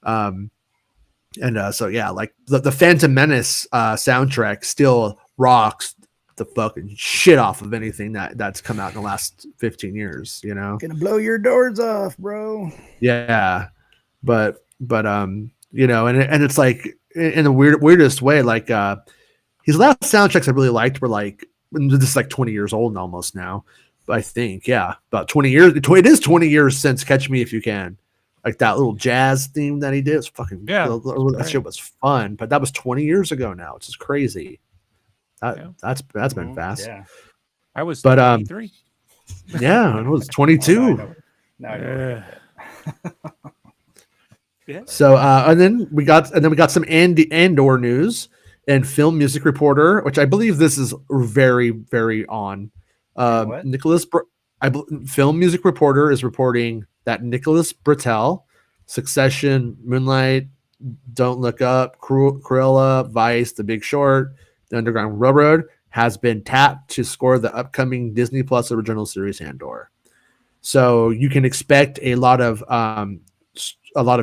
So yeah, like the Phantom Menace soundtrack still rocks the fucking shit off of anything that's come out in the last 15 years, Gonna blow your doors off, bro. Yeah. But and it's like in the weirdest way, like his last soundtracks I really liked were like, this is like 20 years old almost now. But I think, yeah, about 20 years. It is 20 years since Catch Me If You Can. Like that little jazz theme that he did was fucking, that shit was fun. But that was 20 years ago now, which is crazy. That's been fast. Yeah. I was 23. Yeah, it was 22. Yeah. So and then we got some Andor news and Film Music Reporter, which I believe this is very, very on. Film Music Reporter is reporting that Nicholas Britell, Succession, Moonlight, Don't Look Up, Cruella, Vice, The Big Short, The Underground Railroad, has been tapped to score the upcoming Disney Plus original series Andor. So you can expect a lot of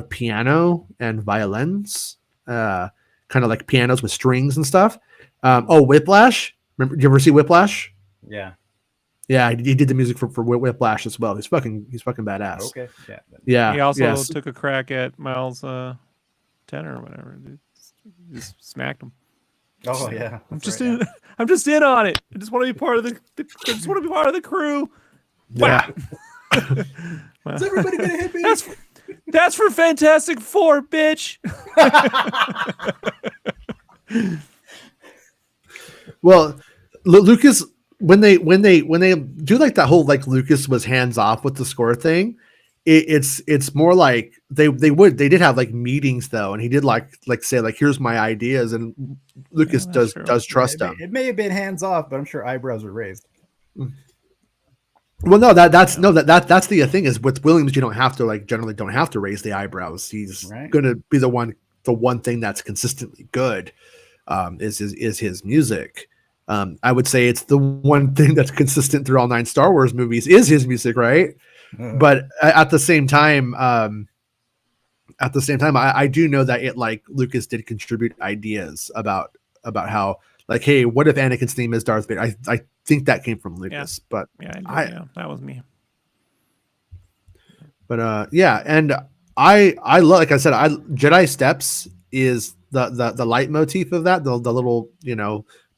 piano and violins, kind of like pianos with strings and stuff. Whiplash. Remember? Did you ever see Whiplash? Yeah. Yeah, he did the music for Whiplash as well. He's fucking badass. Okay. Yeah. He also took a crack at Miles Tenor or whatever. Just smacked him. Oh yeah. I'm just in on it. I just want to be part of the crew. Yeah. Is everybody gonna hit me? That's for Fantastic Four, bitch. Well, Lucas, when they do like that whole like Lucas was hands off with the score thing, it's more like they did have like meetings though, and he did like say like here's my ideas, and Lucas does trust him. It may have been hands off, but I'm sure eyebrows were raised. Well, no, that's the thing is with Williams, you generally don't have to raise the eyebrows. He's going to be the one thing that's consistently good is his music. I would say it's the one thing that's consistent through all 9 Star Wars movies is his music, right? But at the same time, I do know that it like Lucas did contribute ideas about how like, hey, what if Anakin's theme is Darth Vader? I think that came from Lucas, but that was me. But and I love, like I said, Jedi Steps is the leitmotif of that, the little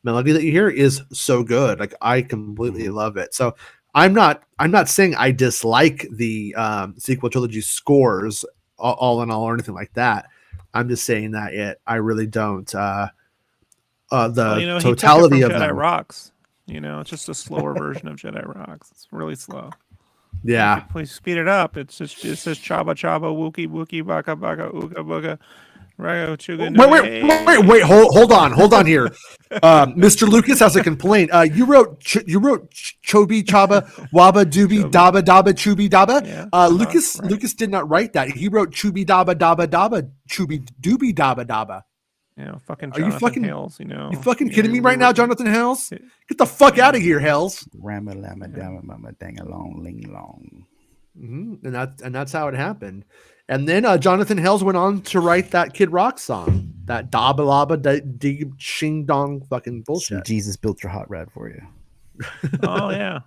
melody that you hear is so good. Like I completely love it. So I'm not saying I dislike the sequel trilogy scores all in all or anything like that. I'm just saying that I really don't. Totality he took it from of Jedi them. Rocks. It's just a slower version of Jedi Rocks. It's really slow. Yeah. Please speed it up. It says chaba chaba wookie wookie baka baka ooga booga. Wait, hold on here. Mr. Lucas has a complaint. You wrote chobi chaba waba doobie daba daba chubi daba. Yeah, Lucas did not write that. He wrote chubi daba daba daba chubi doobie daba daba. Fucking Are Jonathan you Hales, You fucking kidding me right now, Jonathan Hales? Get the fuck out of here, Hales. Rama lama dama mama dang along ling long. And that's how it happened. And then Jonathan Hales went on to write that Kid Rock song, that Daba Laba Dig Shing Dong fucking bullshit. So Jesus built your hot rod for you. Oh yeah.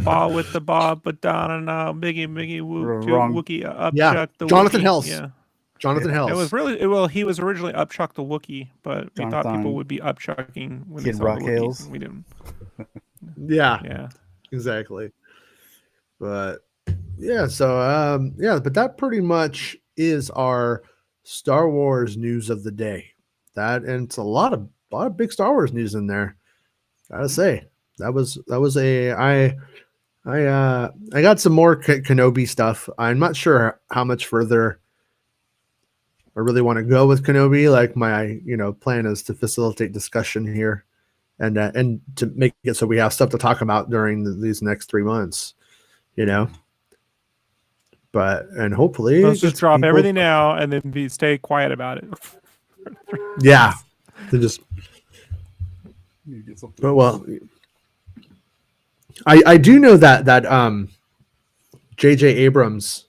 Ball with the bob, but down now, Biggie Wookie up chuck the Jonathan Wookie. Hales. Yeah. Jonathan Hales. It was he was originally upchuck the Wookie, but we thought people would be upchucking when Kid they saw Rock the Wookiee. Hales. We didn't. Yeah. Exactly. But yeah, so but that pretty much is our Star Wars news of the day. And it's a lot of big Star Wars news in there. Gotta say, that was I got some more Kenobi stuff. I'm not sure how much further I really want to go with Kenobi. Like my plan is to facilitate discussion here, and to make it so we have stuff to talk about during these next 3 months. But hopefully let's just drop everything now and then stay quiet about it. Yeah, to just. But I do know that J.J. Abrams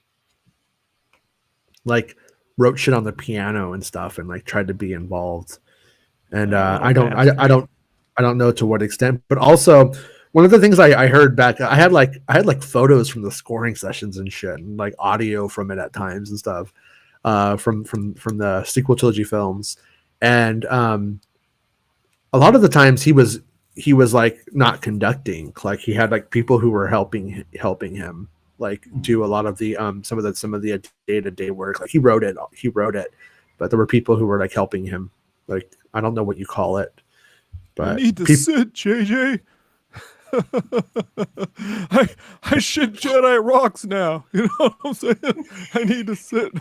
like wrote shit on the piano and stuff and like tried to be involved. And What a I bastard. don't know to what extent, but also one of the things I heard back, I had like photos from the scoring sessions and shit, and like audio from it at times and stuff, from the sequel trilogy films, and a lot of the times he was like not conducting, like he had like people who were helping him like do a lot of the some of the day-to-day work. Like he wrote it, but there were people who were like helping him. Like I don't know what you call it, I but need to sit, JJ. I shit Jedi rocks now. You know what I'm saying? I need to sit.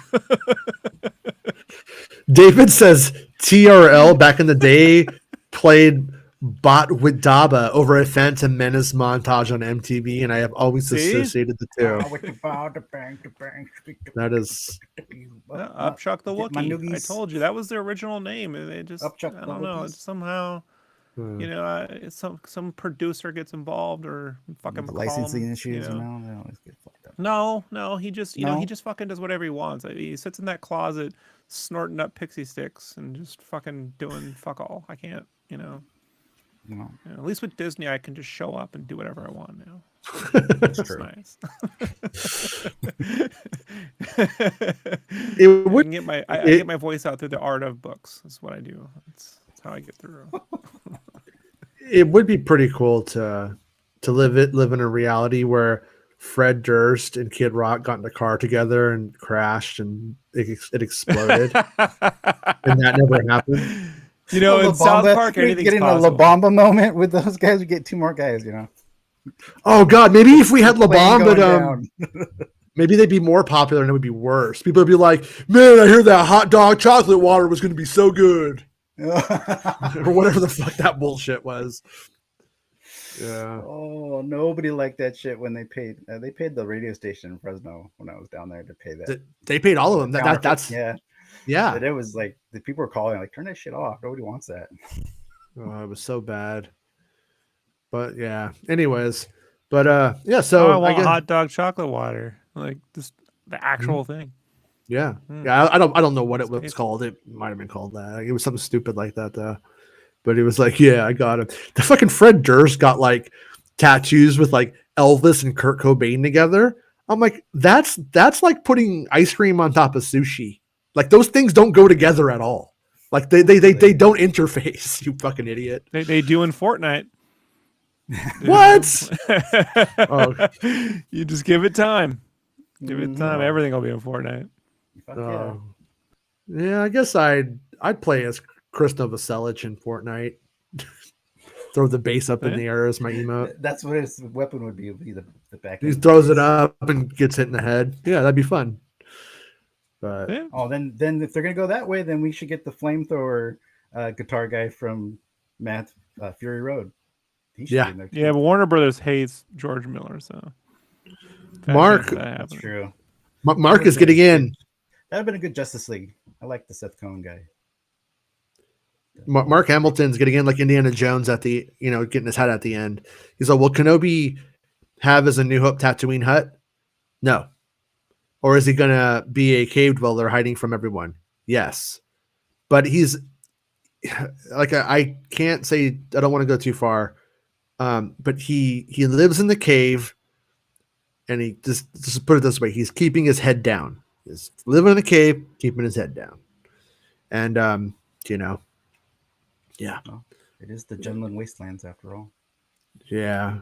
David says TRL back in the day played Bot with Daba over a Phantom Menace montage on MTV, and I have always See? associated the two. That is Upchuck the Get my Wookiee. I noogies. told you that was the original name, and they just Upchuck I the don't know. Wookiees. It's somehow, you know, some producer gets involved or fucking The call licensing him, issues, you know. they always get fucked up. No, he just you know he No? just fucking does whatever he wants. He sits in that closet snorting up pixie sticks and just fucking doing fuck all. I can't, you know. No, You know, at least with Disney, I can just show up and do whatever I want now. that's It's true. nice. it would I get my voice out through the art of books. That's what I do. That's how I get through. it would be pretty cool to live in a reality where Fred Durst and Kid Rock got in a car together and crashed and it exploded, and that never happened. You know, in South Park, we're anything's getting possible. a La Bamba moment with those guys. We get 2 more guys, Oh God, maybe if we had La Plane Bamba, going maybe they'd be more popular and it would be worse. People would be like, "Man, I hear that hot dog chocolate water was going to be so good," or whatever the fuck that bullshit was. Yeah. Oh, nobody liked that shit when they paid. They paid the radio station in Fresno when I was down there to pay that. They paid all of them. That's yeah. But it was like the people were calling like, turn that shit off. Nobody wants that. Oh, it was so bad. But yeah. Anyways, but yeah. Oh, So I want guess, hot dog chocolate water, like just the actual thing. yeah, Hmm. yeah. I don't know what it was Tasty. called. It might have been called that. It was something stupid like that though. But it was like, yeah, I got him. The fucking Fred Durst got like tattoos with like Elvis and Kurt Cobain together. I'm like, that's like putting ice cream on top of sushi. Like those things don't go together at all. Like they don't interface. You fucking idiot. They do in Fortnite. What? Oh. You just give it time. Give it time. Mhm. Everything will be in Fortnite. Yeah, I guess I'd play as Chris Novoselic in Fortnite. Throw the base up in the air as my emote. That's what his weapon would be. Would be the back. He throws it up and gets hit in the head. Yeah, that'd be fun. But Yeah. Oh, then if they're gonna go that way, then we should get the flamethrower guitar guy from Matt Fury Road. He should be in there too. Yeah, but Warner Brothers hates George Miller, so Mark, That's true. Mark is getting in. That'd have been a good Justice League. I like the Seth Cohen guy. Mark Hamilton's getting in like Indiana Jones at the, getting his hat at the end. He's like, will Kenobi have as a New Hope Tatooine hut? No. Or is he going to be a cave dweller hiding from everyone? Yes. But he's like, I can't say, I don't want to go too far. But he lives in the cave, and he just put it this way. He's keeping his head down. He's living in a cave, keeping his head down. And, yeah. Well, it is the Junlin Wastelands after all. Yeah.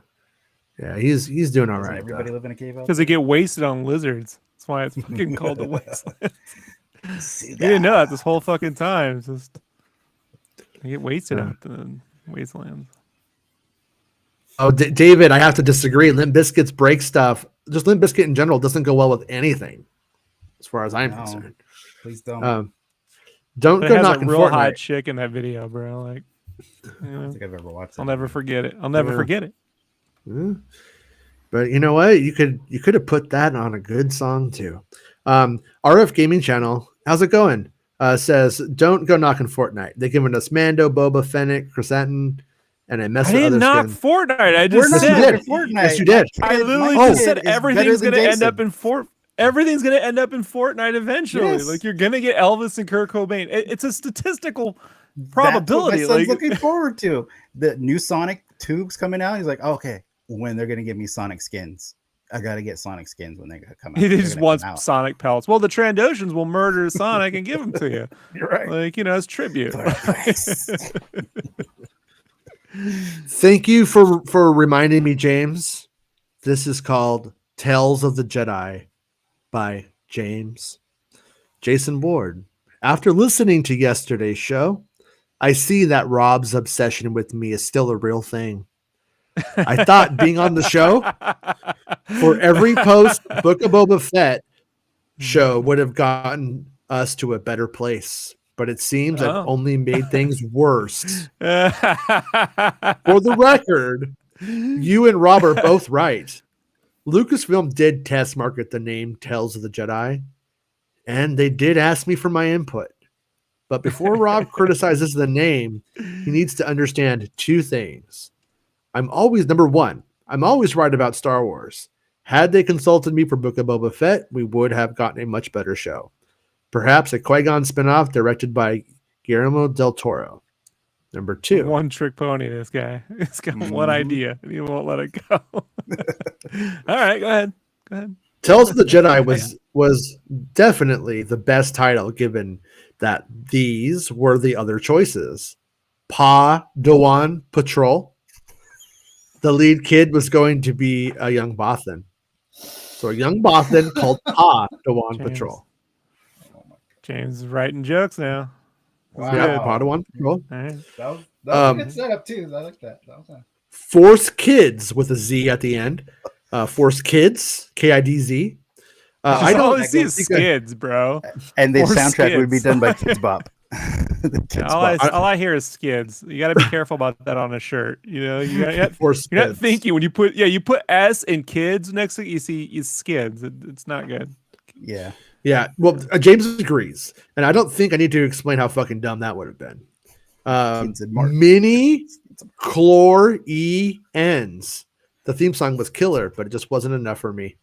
Yeah, he's doing all right. Everybody live in a cave out because they get wasted on lizards. That's why it's fucking called the wasteland. You didn't know that this whole fucking time. It's just they get wasted out the wastelands. Oh, David, I have to disagree. Limp Bizkit's break stuff, just Limp Bizkit in general, doesn't go well with anything, as far as I'm concerned. Please don't. Don't It go has knocking a real Fortnite. hot chick in that video, bro. Like, I don't think I've ever watched it. I'll never forget it. I'll never forget it. But you know what? You could have put that on a good song too. RF Gaming Channel, how's it going? Says don't go knocking Fortnite. They're giving us Mando, Boba, Fennec, Chrysanthemum, and I messed I with did other not skins. Fortnite. I We're just not Yes, you said did. Fortnite. Yes, you did. I literally My just kid said is better everything's than gonna end Jason. up in everything's gonna end up in Fortnite eventually. Yes. Like you're gonna get Elvis and Kurt Cobain. It's a statistical That's probability. what my son's Like looking forward to. The new Sonic tubes coming out. He's like, okay, when they're gonna give me Sonic skins, I gotta get Sonic skins when they come out. he They're just gonna wants come out. Sonic pelts. Well, the Trandoshans will murder Sonic and give them to you. You're right. Like, as tribute. For a price. Thank you for reminding me, James. This is called Tales of the Jedi by Jason Ward. After listening to yesterday's show, I see that Rob's obsession with me is still a real thing. I thought being on the show for every post Book of Boba Fett show would have gotten us to a better place, but it seems I've only made things worse. For the record, you and Rob are both right. Lucasfilm did test market the name Tales of the Jedi, and they did ask me for my input. But before Rob criticizes the name, he needs to understand two things. Number one, I'm always right about Star Wars. Had they consulted me for Book of Boba Fett, we would have gotten a much better show. Perhaps a Qui-Gon spinoff directed by Guillermo del Toro. Number two. One trick pony, this guy. He's got one idea and he won't let it go. All right, go ahead. Tales of the Jedi was definitely the best title, given that these were the other choices. Padawan Patrol. The lead kid was going to be a young Bothan. So a young Bothan called Padawan Patrol. James is writing jokes now. Wow. Yeah, Padawan Patrol. All right. That was a good setup too. I like that. That was nice. Force Kids with a Z at the end. Force Kids, Kidz. I don't see skids, bro. And the Or soundtrack would be skids. done by Kids Bop. All I hear is skids. You got to be careful about that on a shirt. You're not thinking when you put S and kids next to it, you see skids. It's not good. Yeah. Yeah. Well, James agrees, and I don't think I need to explain how fucking dumb that would have been. Mini Chlor E ends. The theme song was killer, but it just wasn't enough for me.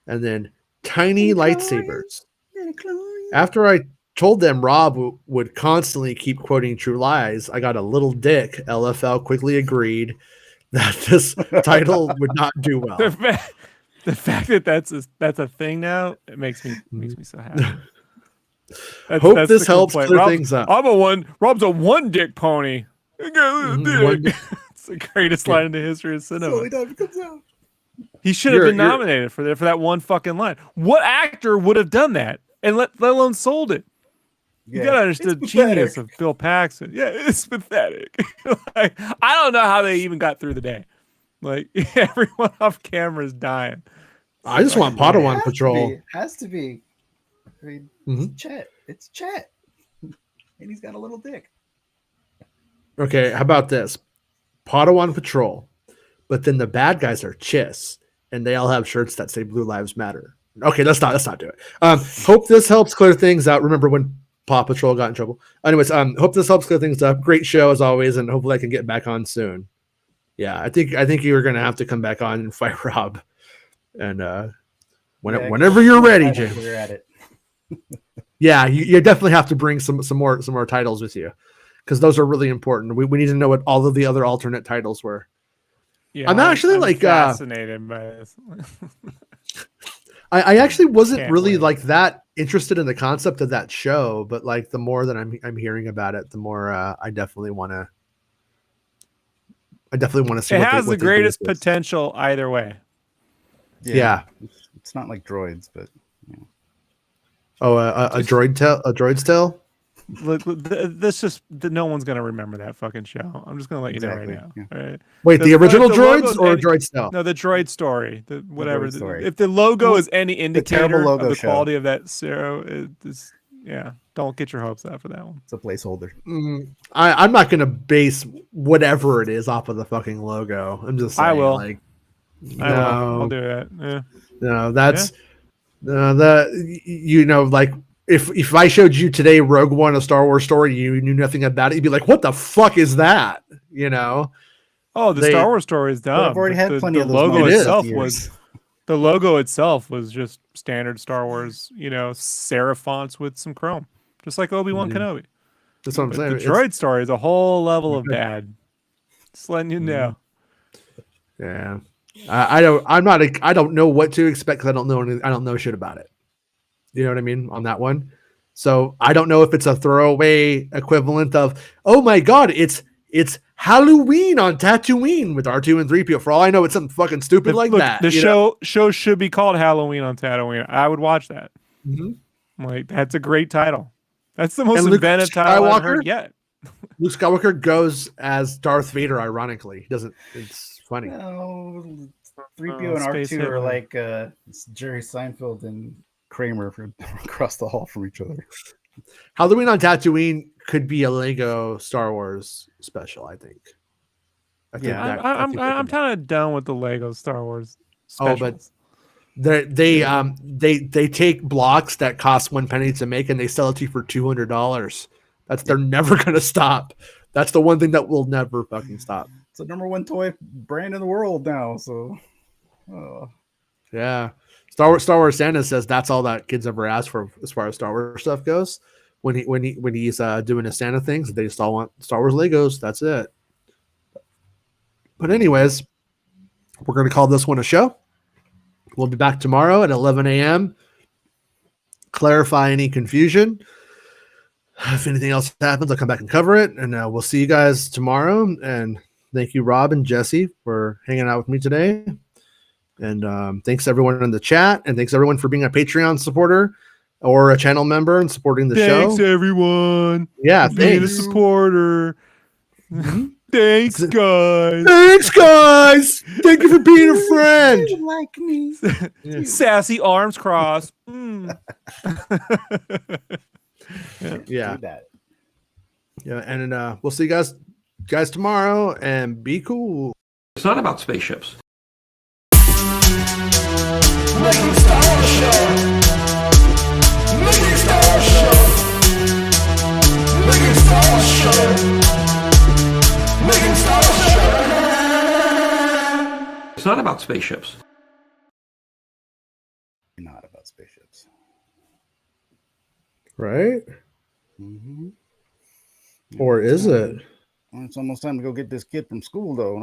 And then tiny lightsabers. After I told them Rob would constantly keep quoting True Lies, I got a little dick. LFL quickly agreed that this title would not do well. The fact that that's a thing now, it makes me so happy. Hope this helps clear things up. Rob's a one dick pony. It's the greatest line in the history of cinema. He should have been nominated for that one fucking line. What actor would have done that and let alone sold it? You gotta understand the genius of Bill Paxton. Yeah, it's pathetic. I don't know how they even got through the day. Like everyone off camera is dying. I just want Padawan Patrol. Has to be. I mean, it's Chet. It's Chet. And he's got a little dick. Okay, how about this? Padawan Patrol, but then the bad guys are Chiss, and they all have shirts that say Blue Lives Matter. Okay, let's not do it. Hope this helps clear things out. Remember when Paw Patrol got in trouble? Anyways, hope this helps clear things up. Great show as always, and hopefully I can get back on soon. Yeah, I think you're gonna have to come back on and fight Rob, and whenever you're ready, Jim. We're at it. Yeah, you definitely have to bring some more titles with you, because those are really important. We need to know what all of the other alternate titles were. Yeah, I'm actually fascinated by this. I actually wasn't Can't really wait. like that interested in the concept of that show, but like the more that I'm hearing about it, the more I definitely want to. See. It has the greatest potential either way. Yeah. It's not like droids, but Oh, a droid's tale. Look, this just no one's gonna remember that fucking show. I'm just gonna let you know right now. Yeah. All right? Wait, the original droids logo's or any- droid's tale? No, the droid story. The whatever. droid story. If the logo is any indicator terrible of logo the show. quality of that show, don't get your hopes up for that one. it's a placeholder. I'm not gonna base whatever it is off of the fucking logo. I'm just saying, I will. Like, I will. I'll no, do that. Yeah. no, that's like if I showed you today Rogue One, a Star Wars story, you knew nothing about it, you'd be like, "What the fuck is that?" You know? Oh, the They- Star Wars story is dumb. I've already had the, plenty the of those logo moments It throughout itself the was years. the logo itself was just standard Star Wars, serif fonts with some chrome, just like Obi-Wan Kenobi. That's what I'm But saying. the It's- droid story is a whole level of bad. Just letting you know. yeah, I don't. I'm not. I don't know what to expect because I don't know. I don't know shit about it. You know what I mean on that one. So I don't know if it's a throwaway equivalent of, oh my god, it's Halloween on Tatooine with R2 and 3PO. For all I know, it's something fucking stupid like Look, that. the you know? show should be called Halloween on Tatooine. I would watch that. Mhm. Like, that's a great title. That's the most And Luke inventive title I've Skywalker? heard yet. Luke Skywalker goes as Darth Vader. Ironically, he doesn't. It's funny. No, 3PO and Space R2 are Hitler. like it's Jerry Seinfeld and Kramer from across the hall from each other. Halloween on Tatooine could be a Lego Star Wars special. I think. I think Yeah. that. I I'm think that could be- kind of done with the Lego Star Wars Oh, specials. but they take blocks that cost 1 penny to make and they sell it to you for $200. They're never gonna stop. That's the one thing that will never fucking stop. It's the #1 toy brand in the world now. So, Yeah. Star Wars Santa says that's all that kids ever ask for as far as Star Wars stuff goes. When he's doing his Santa things, they just all want Star Wars Legos. That's it. But anyways, we're gonna call this one a show. We'll be back tomorrow at 11 a.m. Clarify any confusion. If anything else happens, I'll come back and cover it. And we'll see you guys tomorrow. And thank you, Rob and Jesse, for hanging out with me today. And thanks everyone in the chat. And thanks everyone for being a Patreon supporter or a channel member and supporting the Thanks, show. everyone. Yeah, for being a thanks. supporter. Thanks, guys. Thanks, guys. Thank you for being a friend. you like me? Sassy arms crossed. Mm. Yeah. Do that. Yeah. And we'll see you guys tomorrow and be cool. It's not about spaceships. Making Star Wars Show. Making Star Wars Show. Making Star Wars Show. Making Star Wars Show. It's not about spaceships. Not about spaceships. Right? Mm-hmm. Or is it? Well, it's almost time to go get this kid from school, though.